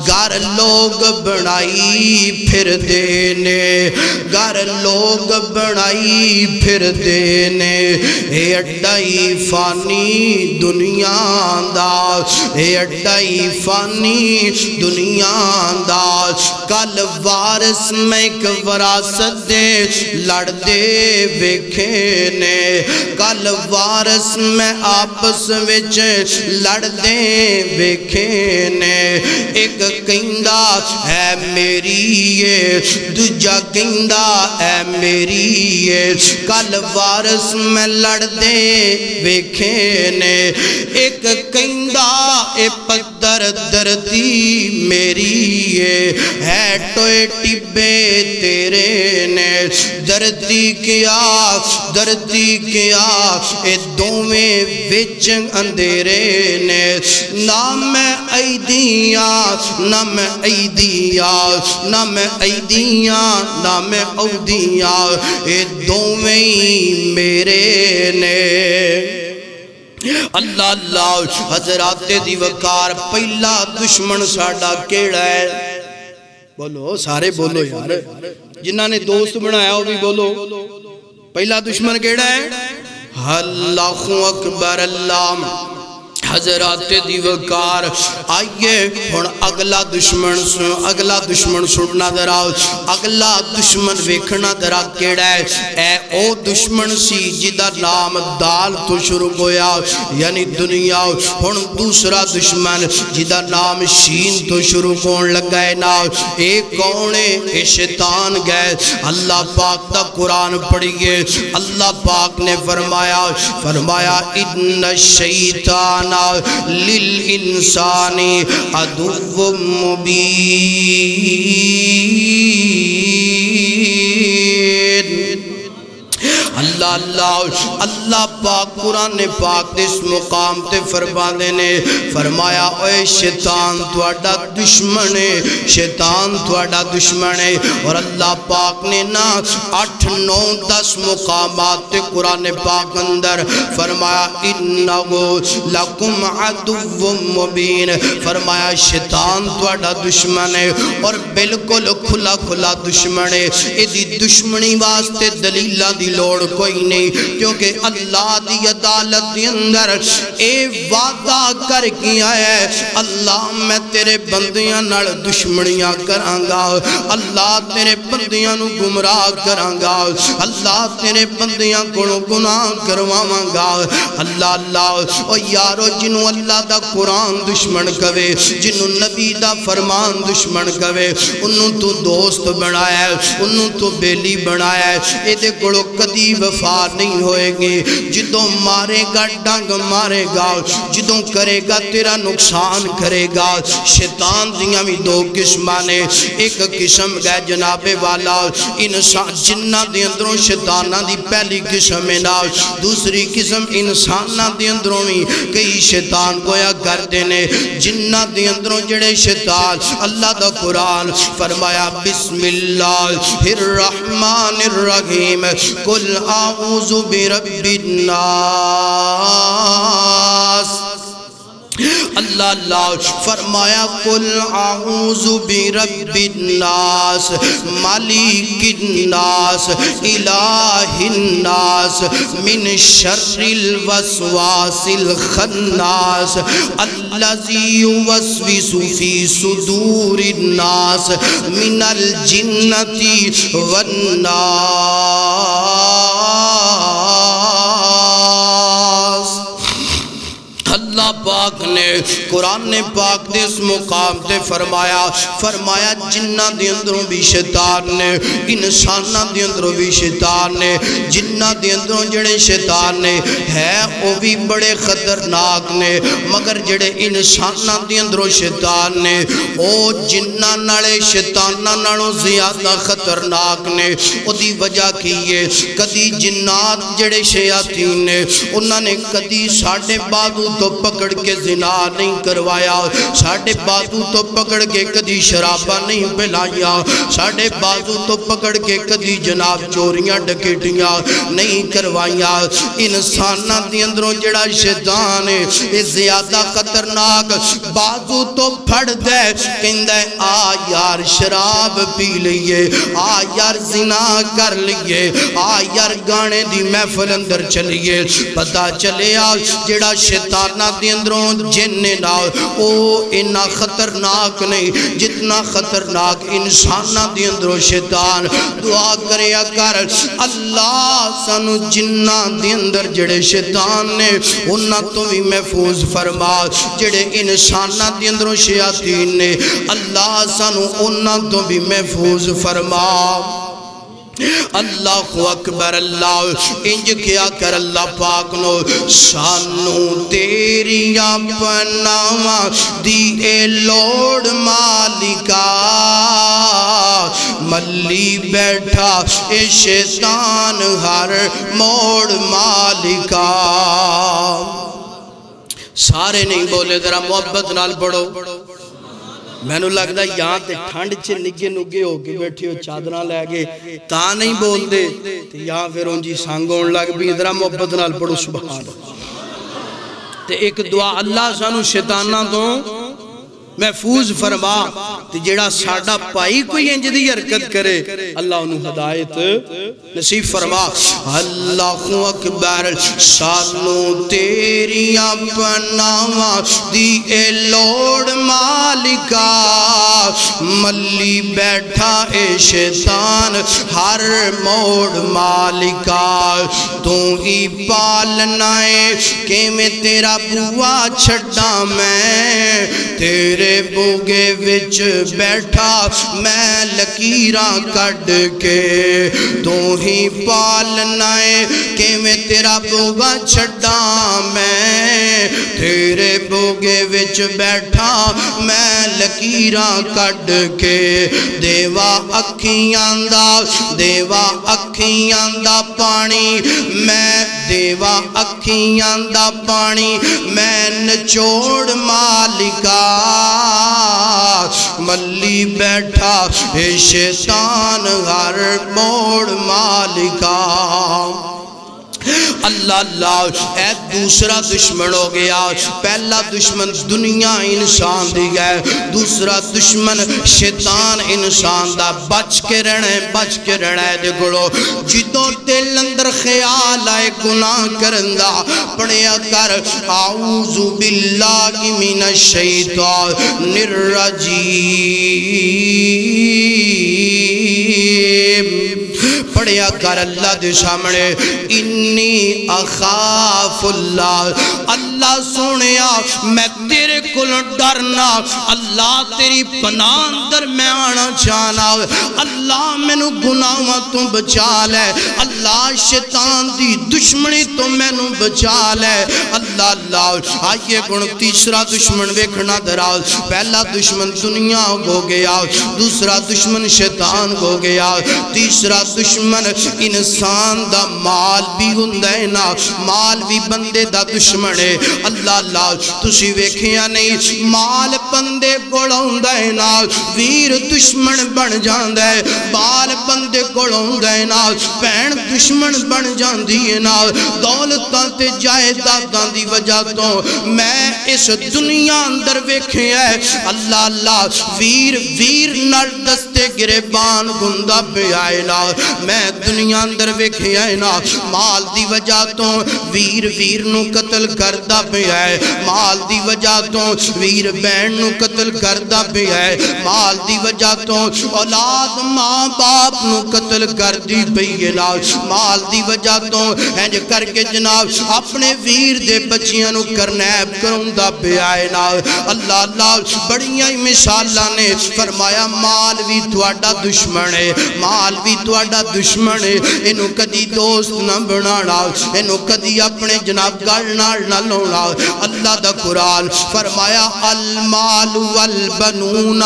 گھر لوگ بنائی پھر دینے، گھر لوگ بنائی پھر دینے، اے اڈائی فانی دنیا دا، اے اڈائی فانی دنیا دا۔ کل وارث میں ایک وراثت دے لڑ دے ویکھے نے، کل وارث میں آپس وچ لڑ دے ویکھے نے، ایک کہندا ہے میری دوجا کہندا اے میری، کل وارث میں لڑ دے ویکھے نے، ایک کہندا اے پدر دردی میری ہے، ٹوئے ٹبے تیرے نے، دردی کیا اے دوویں وچ اندھیرے نے، نہ میں ایدیاں نہ میں ایدیاں نہ میں ایدیاں نہ میں اودیاں، اے دوویں میرے نے۔ اللہ اللہ، حضرات دی وقار پہلا دشمن ساڑا کیڑا ہے؟ بولو سارے بولو یار، جنہاں نے دوست بنایا وہ بھی بولو، پہلا دشمن کیڑا ہے؟ اللہ اکبر، اللہ حضرات دی وقار۔ آئیے ہن اگلا دشمن سننا ذرا، اگلا دشمن ویکھنا ذرا کیڑا ہے؟ اے او دشمن سی جدا نام دال تو شروع ہویا یعنی دنیا۔ ہن دوسرا دشمن جدا نام شین تو شروع ہون لگا ہے نا، اے کون ہے؟ اے شیطان گئے۔ اللہ پاک دا قرآن پڑھیے، اللہ پاک نے فرمایا ان الشیطان للانسان عدو مبین۔ اللہ اللہ، اللہ پاک قرآن پاک اس مقام تے فرمانے نے فرمایا اے شیطان تواڈا دشمن ہے، شیطان تواڈا دشمن ہے۔ اور اللہ پاک نے نا 8 9 10 مقامات تے قرآن پاک اندر فرمایا انہو لکم عدو مبین، فرمایا شیطان تواڈا دشمن ہے اور بالکل کھلا کھلا دشمن ہے، ایدی دشمنی واسطے دلیلہ دی لوڑ کوئی نہیں، کیونکہ اللہ دی عدالت دی اندر اے وعدہ کر کیا ہے، اللہ میں تیرے بندیاں نال دشمنیاں کرانگا، اللہ تیرے بندیاں نو گمراہ کرانگا، اللہ تیرے بندیاں کو گناہ کرواوانگا۔ اللہ اللہ او یارو جنوں اللہ دا قرآن دشمن کوے، جنوں نبی دا فرمان دشمن کوے، انہوں تو دوست بنایا ہے، انہوں تو بیلی بنایا ہے، اے دے گڑو کدی وفا نہیں ہوئے گے، جدوں مارے گا ڈنگ مارے گا، جدوں کرے گا تیرا نقصان کرے گا۔ شیطان دیاں بھی دو قسمانے، ایک قسم گئے جناب والا انسان جنہ دے اندروں شیطانہ دی پہلی قسم ہے نا، دوسری قسم انسانہ دے اندروں بھی کئی شیطان گویا کر دینے، جنہ دے اندروں جڑے شیطان اللہ دا قرآن فرمایا بسم اللہ الرحمن الرحیم قل اعوذ برب الناس، اللہ اللہ فرمایا قل اعوذ برب الناس مالک الناس الہ الناس من شر الوسواس الخناس الذی یوسوس فی صدور الناس من الجنۃ والناس۔ اللہ پاک نے قرآن پاک دے اس مقام تے فرمایا جنہ دے اندروں بھی شیطان نے، انسانہ دے اندروں بھی شیطان نے، جنہ دے اندروں جڑے شیطان نے ہے وہ بھی بڑے خطرناک نے، مگر جڑے انسانہ دے اندروں شیطان نے او جنہ نالے شیطانہ نالوں زیادہ خطرناک نے۔ او دی وجہ کی ہے کدی جنات جڑے شیاطین نے انہوں نے کدی ساڑھے بازو تو پکڑ کے زنا نہیں کروایا، ساڑھے بازو تو پکڑ کے کدی شرابہ نہیں پلایا، ساڑھے بازو تو پکڑ کے کدی جناب چوریاں ڈکیٹیاں نہیں کروایا۔ انسانہ دی اندروں جڑا شیطان ہے یہ زیادہ خطرناک، بازو تو پھڑ دے کہندہ ہے آ یار شراب پی لئیے، آ یار زنا کر لئیے، آ یار گانے دی محفل اندر چلیے، پتہ چلے آ جڑا شیطانہ دی اندروں جننے نا او انہا خطرناک نہیں جتنا خطرناک انسانہ دی اندروں شیطان۔ دعا کریا کر اللہ سانو جنہ دی اندر جڑے شیطان نے انہا تو بھی محفوظ فرما، جڑے انسانہ دی اندروں شیاطین نے اللہ سانو انہا تو بھی محفوظ فرما۔ اللہ اکبر، اللہ انج کیا کر اللہ پاک نو سانو تیریاں پناواں دی اے لوڑ مالکا، ملی بیٹھا اے شیطان ہر موڑ مالکا۔ سارے نہیں بولے ذرا محبت نال پڑھو۔ میں نے لگتا یہاں تے ٹھنڈ چھے نگے نگے ہو کے بیٹھے ہو چادرہ لے گے تا نہیں بول دے یہاں پھر انجی سانگون لگ بھی ادھرا محبت نال پڑھو سبحان اللہ۔ تے ایک دعا اللہ سانو شیطانہ تو محفوظ فرما، تے جڑا ساڑھا پائی کوئی انجدی حرکت کرے اللہ انہوں ہدایت نصیب فرما۔ اللہ اکبر، سانو تیریاں پناواں دی اے لوڑ مالکا، ملی بیٹھا اے شیطان ہر موڑ مالکا، تو ہی پالنا ہے کہ میں تیرا بوا چھڑا میں، تیرے بوگے وچ بیٹھا میں لکیراں کڈ کے، تو ہی پالنا ہے کہ میں تیرا بوگا چھڑا میں، تیرے بوگے وچ بیٹھا میں لکیراں کڈ کے، دیوا اکھیاں دا پانی میں، دیوا اکھیاں دا پانی میں نچوڑ مالکا، ملی بیٹھا اے شیطان ہر موڑ مالکا۔ اللہ اللہ اے دوسرا دشمن ہو گیا پہلا دشمن دنیا انسان دی ہے دوسرا دشمن شیطان انسان دا بچ کے رہنا ہے دیکھو جدوں دل اندر خیال آئے گناہ کرندہ پڑھیا کر اعوذ باللہ من الشیطان الرجیم پڑھیا کر اللہ دے سامنے انی اخاف اللہ اللہ سونیا میں تیرے کل ڈرنا اللہ تیری پناہ اندر میں آنا چاہنا اللہ میں نو گناہ تو بچا لے اللہ شیطان دی دشمنی تو میں نو بچا لے اللہ اللہ آئیے گن تیسرا دشمن ویکھنا دراز پہلا دشمن دنیا ہو گیا دوسرا دشمن شیطان ہو گیا تیسرا دشمن انسان دا مال بھی ہندے نا مال بھی بندے دا دشمن ہے اللہ اللہ تسی ویکھیا نہیں مال بندے گوڑا ہندے نا ویر دشمن بن جاندے بال بندے گوڑا ہندے نا پین دشمن بن جاندی ہے نا دولتاں تے جائیداداں دی وجہ تو میں اس دنیا اندر ویکھیا ہے اللہ اللہ ویر نال دستے گریبان گندہ پہ آئے نا میں دنیا اندر ویکھیا ہے نا مال دی وجہ تو ویر نو قتل کردہ پہ ہے مال دی وجہ تو ویر بین نو قتل کردہ پہ ہے مال دی وجہ تو اولاد ماں باپ نو قتل کردی پہ ہے نا مال دی وجہ تو ہنج کر کے جناب اپنے ویر دے بچیاں نو کرنیب کروندہ پہ آئے نا اللہ اللہ بڑیاں مثالاں نے فرمایا مال بھی تواڈا دشمن ہے مال بھی تواڈا دشمن ہے انہوں کدی دوست نہ بنانا انہوں کدی اپنے جناب گلنال نہ لونا اللہ دا قرآن فرمایا المال والبنون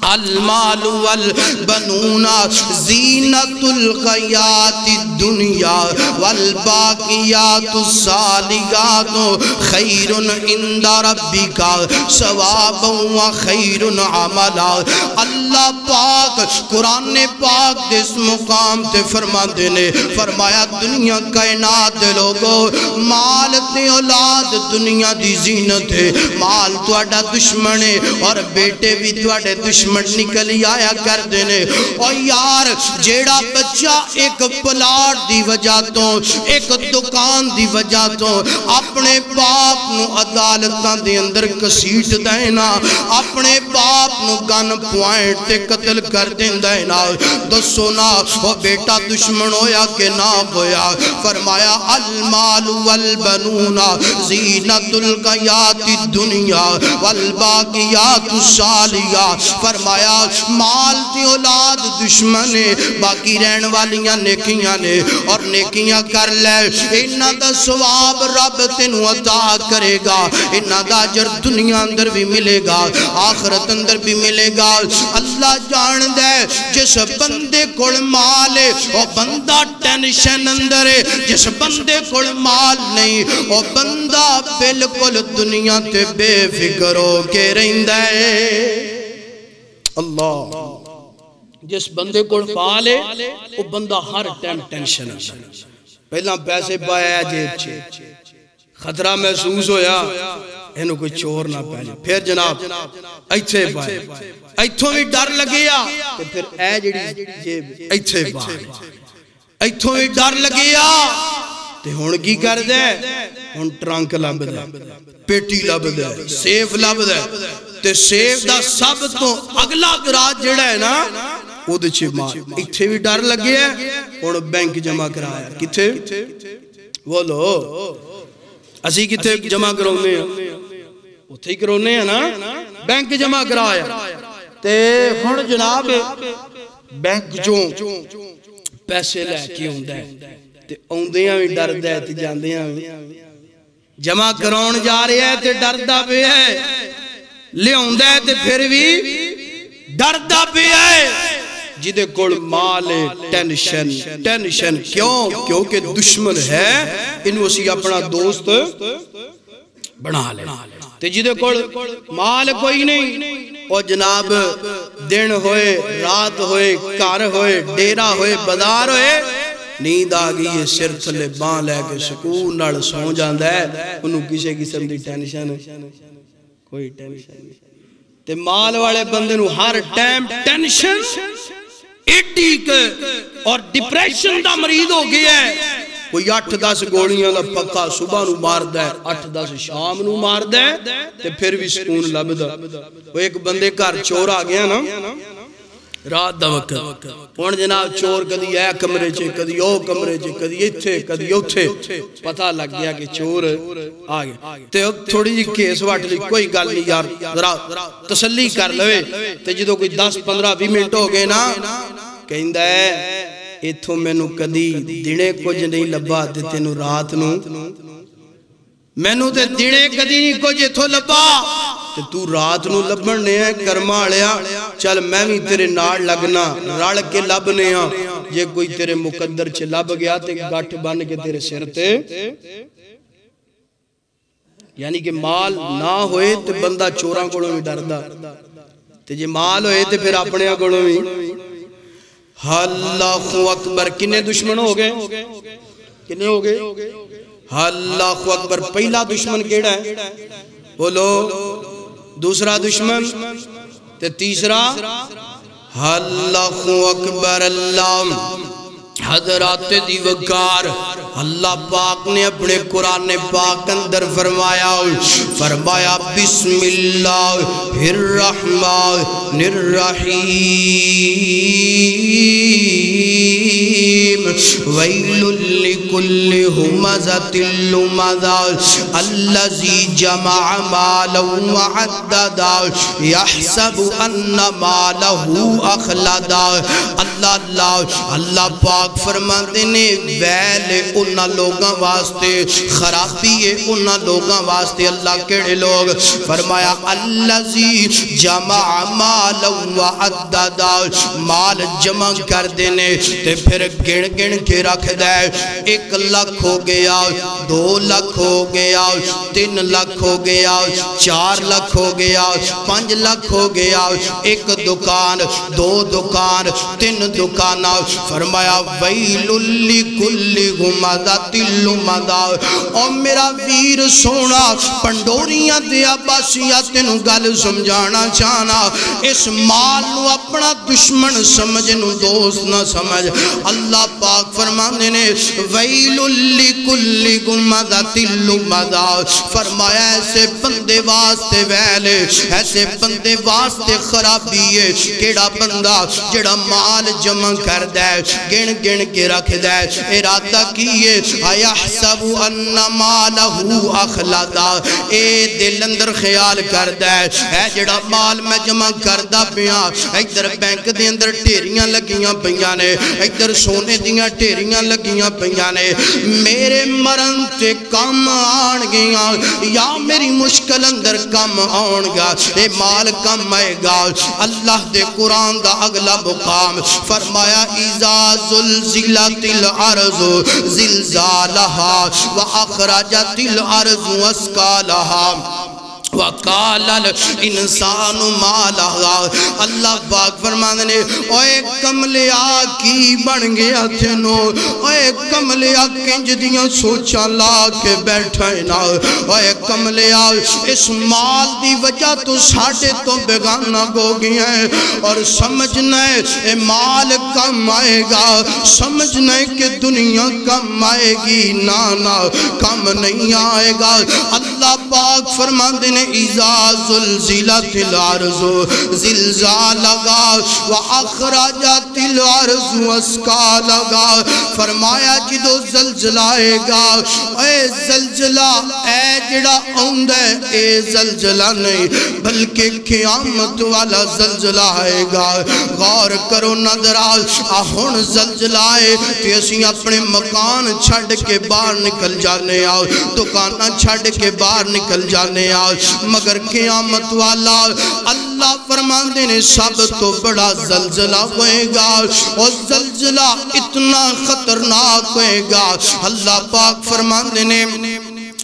المال والبنون زینت الغیات الدنیا والباقیات الصالحات خیر عند ربک ثوابا وخیر عملا اللہ پاک قرآن پاک دے اس مقام تے فرما دینے فرمایا دنیا کائنات لوگو مال تے اولاد دنیا دی زینت ہے مال تواڈا دشمن ہے اور بیٹے بھی تواڈے دشمن نکلی آیا کر دینے اور یار جیڑا بچہ ایک پلاٹ دی وجہ تو ایک دکان دی وجہ تو اپنے باپ نو عدالتاں دے اندر کسیٹ دینا اپنے باپ نو گن پوائنٹ تے قتل کر دینا دسو نا وہ بیٹا دشمن ہویا کہ نہ ہویا فرمایا المال والبنون زینت الغیات الدنیا والباقیات الصالحات فرمایا مال تی اولاد دشمن ہے باقی رہن والیاں نیکیاں نے اور نیکیاں کر لے انہاں دا ثواب رب تینوں عطا کرے گا انہاں دا اجر دنیا اندر بھی ملے گا آخرت اندر بھی ملے گا اللہ جان دے جس بندے کول مال ہے وہ بندہ ٹینشن اندر ہے جس بندے کول مال نہیں وہ بندہ بالکل دنیا تے بے فکر ہو کے رہندا ہے اللہ جس بندے کو پال ہے وہ بندہ ہر ٹائم ٹینشن ہے پہلا پیسے پایا جیب چھے خطرہ محسوس ہویا انہوں کوئی چور نہ پہلے پھر جناب ایتھے پائے ایتھوں بھی ڈر لگیا پھر اے جڑی جیب ایتھے پائے ایتھوں بھی ڈر لگیا تے ہون کی کر دے ہون ٹرانک لب دے پیٹی لب دے سیف لب دے تے سیف دا سب تو اگلا دراج جڑا ہے نا او دے چھے مال ایتھے بھی ڈر لگے ہے اور بینک جمع کرایا کتھے وہ لو اسی کتھے جمع کرونے ہیں اتھے ہی کرونے ہیں نا بینک جمع کرایا تے ہن جناب بینک جو پیسے لے کے ہوں دے تے اوندیاں بھی ڈر دے تے جاندیاں بھی جمع کراؤن جا رہے ہیں تے ڈر دا بھی ہے لے ہوں دے تے پھر بھی ڈر دا بھی ہے جدے کوڑ مال ٹینشن کیوں کیونکہ دشمن ہے انہوں اسی اپنا دوست بنا لے تے جدے کوڑ مال کوئی نہیں اور جناب دن ہوئے رات ہوئے کار ہوئے ڈیرہ ہوئے بازار ہوئے نیند آ گئی ہے سر تھلے باں لے کے سکون نال سو جاندا ہے انہوں کسی قسم دی ٹینشن کوئی ٹینشن نہیں تے مال والے بندے نو ہر ٹائم ٹینشن ایڈی اور ڈپریشن دا مریض ہو گیا ہے کوئی 8-10 گوڑیاں دا پکا صبح نو مار دے 8-10 شام نو مار دے تے پھر بھی سکون لبدا وہ ایک بندے گھر چور آ گیا نا رات دا وقت ہن جناب چور کدی اے کمرے چ کدی او کمرے چ کدی ایتھے کدی اوتھے پتہ لگ گیا کہ چور آ گیا تے تھوڑی جی کیس وٹ لی کوئی گل نہیں یار ذرا تسلی کر لوے تے جدوں کوئی 10-15-20 منٹ ہو گئے نا کہندا ہے ایتھوں مینوں کدی دنے کچھ نہیں لبا تے تینوں رات نو مینوں تے دنے کدی نہیں کچھ ایتھوں لبا تے تو رات نو لبنے ہیں کرما لیا چل میں بھی تیرے نال لگنا رل کے لبنے ہاں یہ کوئی تیرے مقدر چ لب گیا تے گٹھ بن کے تیرے سر تے یعنی کہ مال نہ ہوئے تے بندہ چوراں کولوں بھی ڈردا تے جے مال ہوئے تے پھر اپنے کولوں بھی اللہ اکبر کنے دشمن ہو گئے کنے ہو گئے اللہ اکبر پہلا دشمن کیڑا ہے بولو دوسرا دشمن تے تیسرا اللہ اکبر اللہ حضرات دی وقار اللہ پاک نے اپنے قرآن پاک اندر فرمایا بسم اللہ الرحمن الرحیم ویل لکل ہمزۃ لمزۃ الذی جمع مالا وعددا یحسب ان مالہ اخلدا اللہ پاک فرماتے نے ویل انہاں لوگاں واسطے خرابی ہے انہاں لوگاں واسطے اللہ کیڑے لوگ فرمایا الذی جمع مالا وعددا مال جمع کر دینے تے پھر گن کے رکھ دے 1 لاکھ ہو گیا 2 لاکھ ہو گیا 3 لاکھ ہو گیا 4 لاکھ ہو گیا 5 لاکھ ہو گیا 1 دکان 2 دکان 3 دکان فرمایا ویل لکل ہمزۃ لمزۃ او میرا ویر سونا پنڈوریاں دیا باسیا تینوں گل سمجھانا چاہنا اس مال نو اپنا دشمن سمجھ نو دوست نہ سمجھ اللہ پاک فرمانے نے ویل لکل ہمزۃ لمزۃ فرمایا ایسے بندے واسطے ویل ایسے بندے واسطے خرابی ہے کیڑا بندہ جڑا مال جمع کر دے گن کے رکھ دے ارادہ کیے ایحسب ان مالہ اخلدا اے دل اندر خیال کر دے اے جڑا مال میں جمع کردا پیا ادھر بینک دے اندر ٹھیریاں لگیاں پیاں نے ادھر سونے دیاں ٹھیریاں لگیاں پیاں نے میرے مرن تے کم آن گیا یا میری مشکل اندر کم آن گا اے مال کم آئے گا اللہ دے قرآن دا اگلا مقام فرمایا اذا زلزلت الارض زلزالها واخرجت الارض اثقالها وقال الانسان ما لها اللہ پاک فرمانے نے اوے کملیا کی بن گیا تینو اوے کملیا کنج دیاں سوچاں لا کے بیٹھے نا اوے کملیا اس مال دی وجہ تو ساڑھے تو بیگانہ ہو گیا ہے اور سمجھنا ہے اے مال کم آئے گا سمجھنا ہے کہ دنیا کم آئے گی نانا کم نہیں آئے گا اللہ پاک فرمانے نے اذا زلزلت الارض زلزالها واخرجت الارض اثقالها فرمایا جدو زلزلہ آئے گا اے زلزلہ اے جڑا آندا ہے اے زلزلہ نہیں بلکہ قیامت والا زلزلہ آئے گا غور کرو نظر ہن زلزلہ آئے تے اسی اپنے مکان چھڑ کے باہر نکل جانے آؤ دکانہ چھڑ کے باہر نکل جانے آؤ مگر قیامت والا اللہ فرماندے نے سب تو بڑا زلزلہ ہوئے گا اور زلزلہ اتنا خطرناک ہوئے گا اللہ پاک فرماندے نے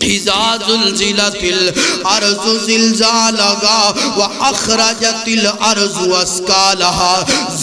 اذا زلزلت الارض زلزالها واخرجت الارض اثقالها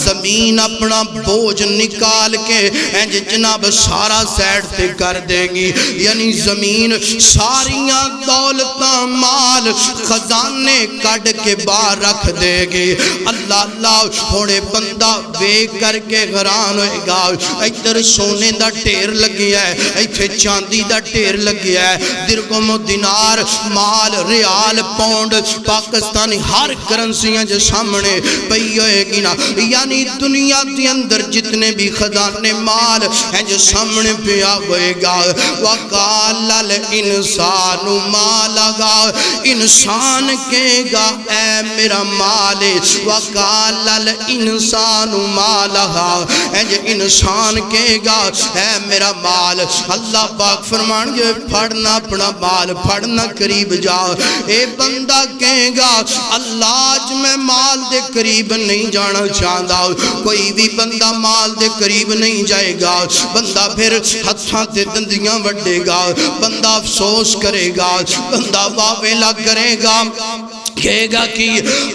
زمین اپنا بوجھ نکال کے انج جناب سارا سیڈ تے کر دے گی، یعنی زمین ساریاں دولتاں مال خزانے کڈ کے باہر رکھ دے گی۔ اللہ اللہ ہونے بندہ بے کر کے حیران ہوئے گا، ادھر سونے دا ڈھیر لگیا ہے، ایتھے چاندی دا ڈھیر لگیا ہے، درہم و دینار مال ریال پاؤنڈ پاکستانی ہر کرنسیاں جو سامنے پئی ہوئے گی نا، یعنی دنیا کے اندر جتنے بھی خزانے مال ہیں جو سامنے پیا ہوئے گا۔ وَقَالَ الْإِنسَانُ مَا لَهَا انسان کہے گا اے میرا مال، وَقَالَ الْإِنسَانُ مَا لَهَا اے جو انسان کہے گا اے میرا مال۔ اللہ پاک فرمان جو پھڑنا اپنا مال پھڑنا قریب جا، اے بندہ کہے گا اللہ آج میں مال دے قریب نہیں جانا چاہتا، کوئی بھی بندہ مال دے قریب نہیں جائے گا، بندہ پھر ہتھاں تے دندیاں وڈے گا، بندہ افسوس کرے گا، بندہ واویلا کرے گا، کہے گا کہ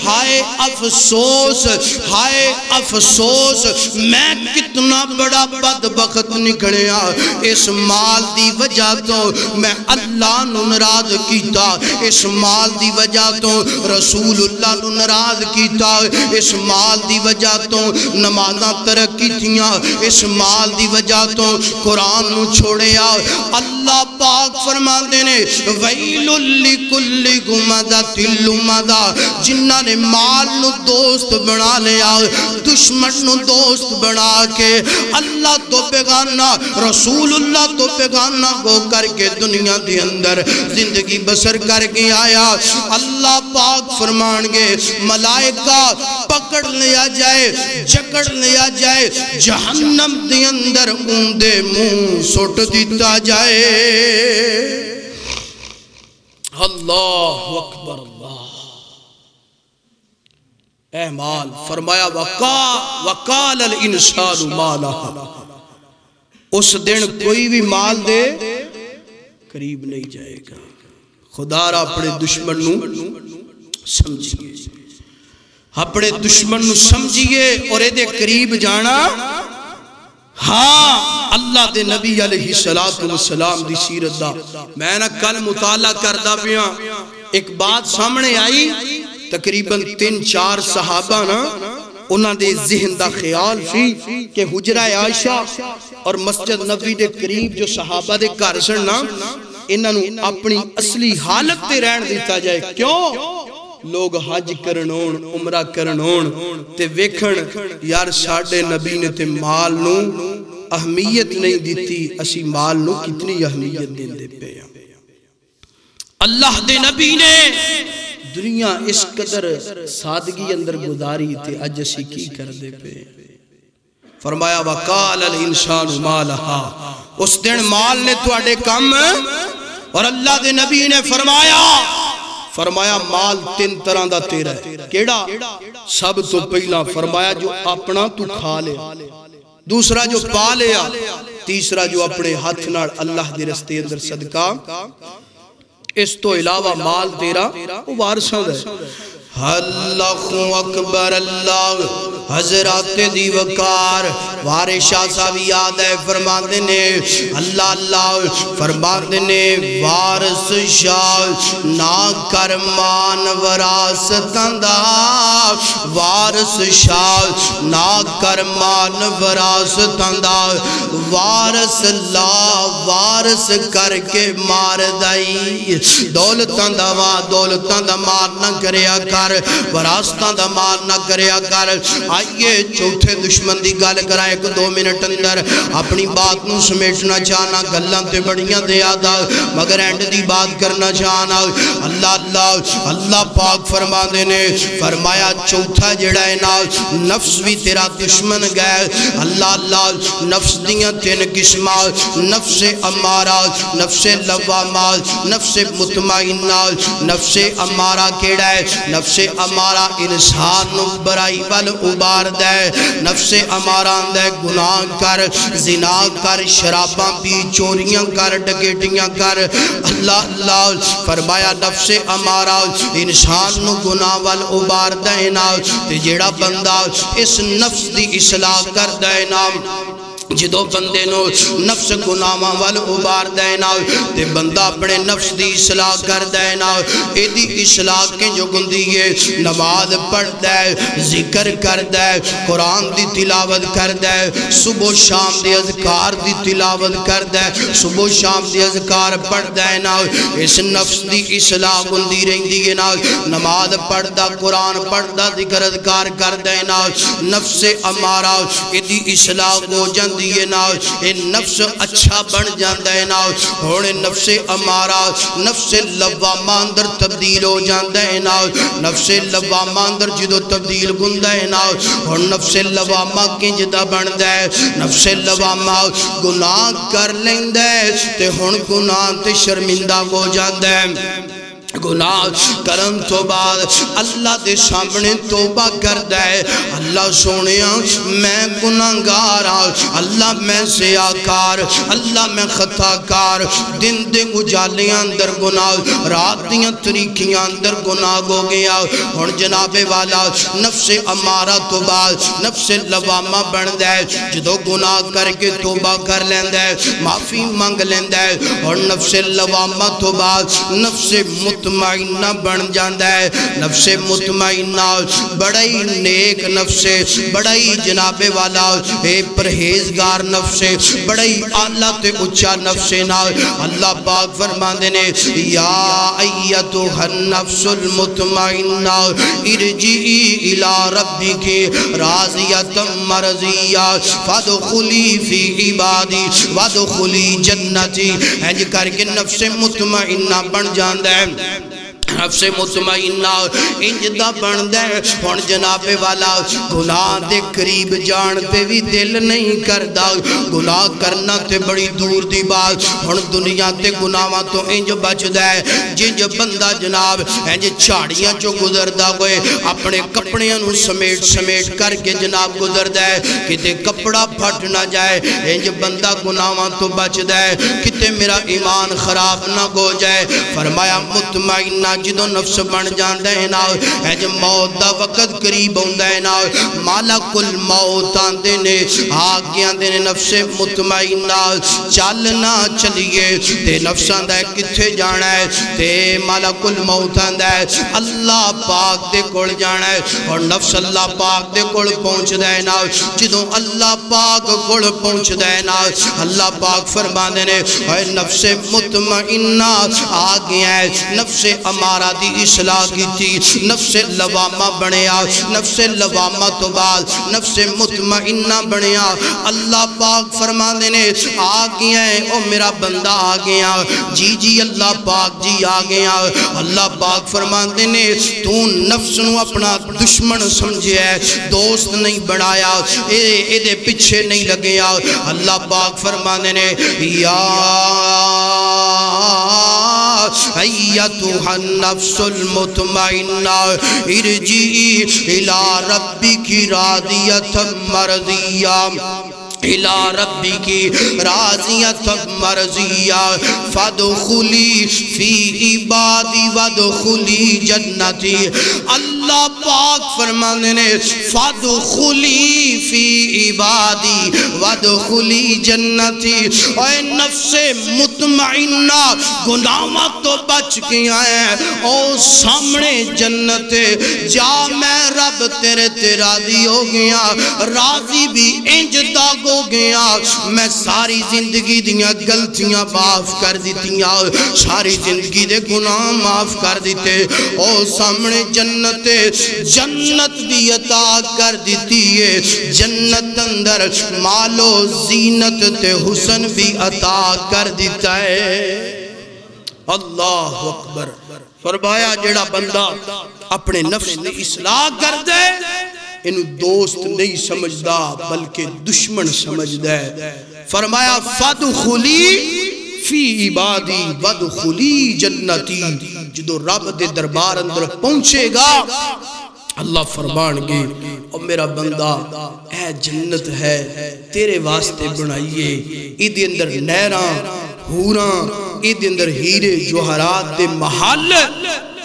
ہائے افسوس، ہائے افسوس، میں کتنا بڑا بدبخت نکلیا، اس مال دی وجہ تو میں اللہ نو ناراض کیتا، اس مال دی وجہ تو رسول اللہ نو ناراض کیتا، اس مال دی وجہ تو نمازاں ترقی تھیاں، اس مال دی وجہ تو قرآن نو چھوڑیا۔ اللہ پاک فرما دینے وَيْلٌ لِكُلِّ ہُمَزَةٍ لُمَزَةٍ، جنہاں نے مال نو دوست بنا لیا، دشمن نو دوست بنا کے اللہ تو بیگانہ رسول اللہ تو بیگانہ ہو کر کے دنیا دے اندر زندگی بسر کر کے آیا۔ اللہ پاک فرمان گے ملائکہ پکڑ لیا جائے، جکڑ لیا جائے، جہنم دے اندر اوندے منہ سوٹ دیتا جائے۔ اللہ اکبر اللہ، اے مال فرمایا وَقَالَ الْإِنسَانُ مَا لَهَا، اس دن کوئی بھی مال دے قریب نہیں جائے گا۔ خدا را اپنے دشمن نو سمجھئے، اپنے دشمن نو سمجھئے اور اے دے قریب جانا۔ ہاں اللہ دے نبی علیہ السلام دی سیرت دا میں نہ کل مطالعہ کردہ پیا، ایک بات سامنے آئی، تقریباً 3-4 صحابہ نا انہاں دے ذہن دا خیال سی کہ حجرہ عائشہ اور مسجد نبی دے قریب جو صحابہ دے گھر سن نا، انہاں نو اپنی اصلی حالت تے رہن دیتا جائے۔ کیوں؟ لوگ حج کرنون عمرہ کرنون تے ویکھن یار ساڑھے نبی نے تے مال نو اہمیت نہیں دیتی، اسی مال نو کتنی اہمیت دین دے پہ۔ اللہ دے نبی نے دنیا اس قدر سادگی اندر گزاری تے اج اسی کی کر دے پہ۔ فرمایا وَقَالَ الْإِنسَانُ مَا لَهَا، اس دن مال نے تو اڈے کم، اور اللہ دے نبی نے فرمایا مال 3 طرح دا تیرا ہے۔ کیڑا؟ سب تو پہلا فرمایا جو اپنا تو کھا لے، دوسرا جو پا لیا، تیسرا جو اپنے ہاتھ نال اللہ دے رستے اندر صدقہ، اس تو علاوہ مال تیرا وہ وارثاں ہے۔ اللہ اکبر اللہ، حضرات دی وقار وارث شاہ صاحب یاد ہے فرما دینے، اللہ اللہ فرما دینے وارث شاہ نا کرمان وراثتاں دا، وارث شاہ نا کرمان وراثتاں دا، وارث اللہ وارث کر کے مار دائی، دولتاں دا مار نہ کریا کر، وراثتاں دا مال نہ کریا کر۔ آئیے چوتھے دشمن دی گل کرائے 1-2 منٹ اندر، اپنی بات نو سمیٹنا چاہنا، گلاں تے بڑیاں دے آدھا مگر اینڈ دی بات کرنا چاہنا۔ اللہ پاک فرما دینے فرمایا چوتھا جڑا ہے نال نفس بھی تیرا دشمن گئے اللہ اللہ نفس دیاں تین قسماں نفس امارہ نفس لوامہ نفس مطمئنہ نفس امارہ کیڑا ہے نفس امارہ انسان نو برائی وال ابار دے نفس امارہ دے گناہ کر زنا کر شراباں پی چوریاں کر ڈکیٹیاں کر اللہ اللہ فرمایا نفس امارہ انسان نو گناہ وال ابار دینا تے جیڑا بندہ اس نفس دی اصلاح کر دینا جدو بندے نو نفس گناہاں وال ابار دینا تے بندہ اپنے نفس دی اصلاح کر دینا ایدی اصلاح کے جو گندی ہے نماز پڑھ دے ذکر کر دے قرآن دی تلاوت کر دے صبح شام دی اذکار دی تلاوت کر دے صبح شام دی اذکار پڑھ دینا اس نفس دی اصلاح گندی رہندی ہے نا نماز پڑھ دا قرآن پڑھ دا ذکر اذکار کر دینا نفس امارہ ایدی اصلاح کو جن دیئے نا اے نفس اچھا بن جاندہ ہے نا ہونے نفس امارہ نفس لوامہ اندر تبدیل ہو جاندہ ہے نا نفس لوامہ اندر جدو تبدیل گندہ ہے نا اور نفس لوامہ کی جدہ بن دے نفس لوامہ گناہ کر لیندے تے ہون گناہ تے شرمندہ ہو جاندہ ہے گناہ کرن تو بعد اللہ دے سامنے توبہ کر دے اللہ سونیا میں گناہگار اللہ میں سیاکار اللہ میں خطاکار دن دے اجالیاں اندر گناہ رات دیاں طریقیاں اندر گناہ ہو گیا اور جناب والا نفس امارہ تو بعد نفس لوامہ بن دے جدو گناہ کر کے توبہ کر لیں دے معافی مانگ لیں دے اور نفس لوامہ تو بعد نفس مطمئنہ بن جاندہ ہے نفس مطمئنہ بڑائی نیک نفس بڑائی جناب والا اے پرہیزگار نفس بڑائی آلہ تے اچھا نفس نا اللہ پاک فرمان دینے یا ایتوہ النفس المطمئنہ ارجعی الى ربی کی راضیت مرضیہ فادخلی فی عبادی وادخلی جنتی ہنج کر کے نفس مطمئنہ بن جاندہ ہے نفس مطمئنہ انجدہ بن دے ہون جناب والا گناہ دے قریب جانتے بھی دل نہیں کردہ گناہ کرنا تے بڑی دور دی بات ہون دنیا تے گناہاں تو انج بچ دے جنج بندہ جناب انج چھاڑیاں چو گزر دا ہوئے اپنے کپڑیاں نو سمیٹ کر کے جناب گزر دے کتے کپڑا پھٹ نہ جائے انج بندہ گناہاں تو بچ دے کتے میرا ایمان خراب نہ ہو جائے فرمایا مطمئنہ جدو نفس بن جاندہ ہے نا ہے جو موت دا وقت قریب ہوندہ ہے نا مالک الموت آندے نے آگیاں دے نفس مطمئنہ چالنا چلیے تے نفس آندہ ہے کتھے جانا ہے تے مالک الموت آندہ ہے اللہ پاک دے کول جانا ہے اور نفس اللہ پاک دے کول پہنچ دے نا جدو اللہ پاک کول پہنچ دے نا اللہ پاک فرما دینے اے نفس مطمئنہ آگیاں ہے نفس امارہ دی اصلاح کی تھی نفس لوامہ بنیا نفس لوامہ تو بعد نفس مطمئنہ بنیا اللہ پاک فرما دینے آگیا ہے او میرا بندہ آگیا جی جی اللہ پاک جی آگیا اللہ پاک فرما دینے تو نفس نو اپنا دشمن سمجھے ہے دوست نہیں بنایا اے دے پچھے نہیں لگیا اللہ پاک فرما دینے یا ایتوہ النفس المطمئنہ ارجعی الى ربک راضیت مرضیہ الى ربی کی راضیت مرضیہ فادخلی فی عبادی وادخلی جنتی اللہ پاک فرمانے نے فادخلی فی عبادی وادخلی جنتی اے نفس مطمئنہ گناہاں تو بچ گیا ہے او سامنے جنت جا میں رب تیرے راضی ہو گیا راضی بھی انجدہ ہو گیا میں ساری زندگی دیاں گلتیاں معاف کر دیتیاں ساری زندگی دے گناہ معاف کر دیتے او سامنے جنت بھی عطا کر دیتی ہے جنت اندر مال و زینت تے حسن بھی عطا کر دیتا ہے اللہ اکبر فرمایا جڑا بندہ اپنے نفس کی اصلاح کر دے انہوں دوست نہیں سمجھدا بلکہ دشمن سمجھدا ہے. فرمایا فادخلی فی عبادی وادخلی جنتی. جدو رب دے دربار اندر پہنچے گا اللہ فرمان گے او میرا بندہ اے جنت ہے تیرے واسطے بنائیے، ایدے اندر نہراں حوراں، ایدے اندر ہیرے جوہرات دے محل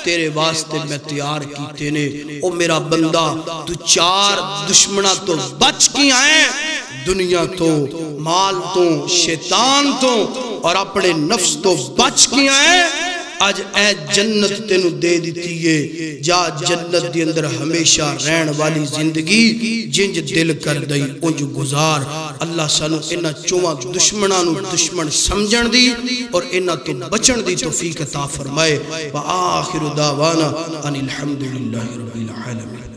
تیرے واسطے میں تیار کیتے نے. او میرا بندہ تو چار دشمنہ تو بچ کی آئیں، دنیا تو، مال تو، شیطان تو اور اپنے نفس تو بچ کی آئیں. آج اے جنت تینو دے دیتی ہے، جا جنت دی اندر ہمیشہ رہن والی زندگی جنج دل کر دئی انج گزار. اللہ سانو انہا چواں دشمنانو دشمن سمجھن دی اور انہا تو بچن دی توفیق عطا فرمائے. وآخر دعوانا ان الحمدللہ رب العالمین.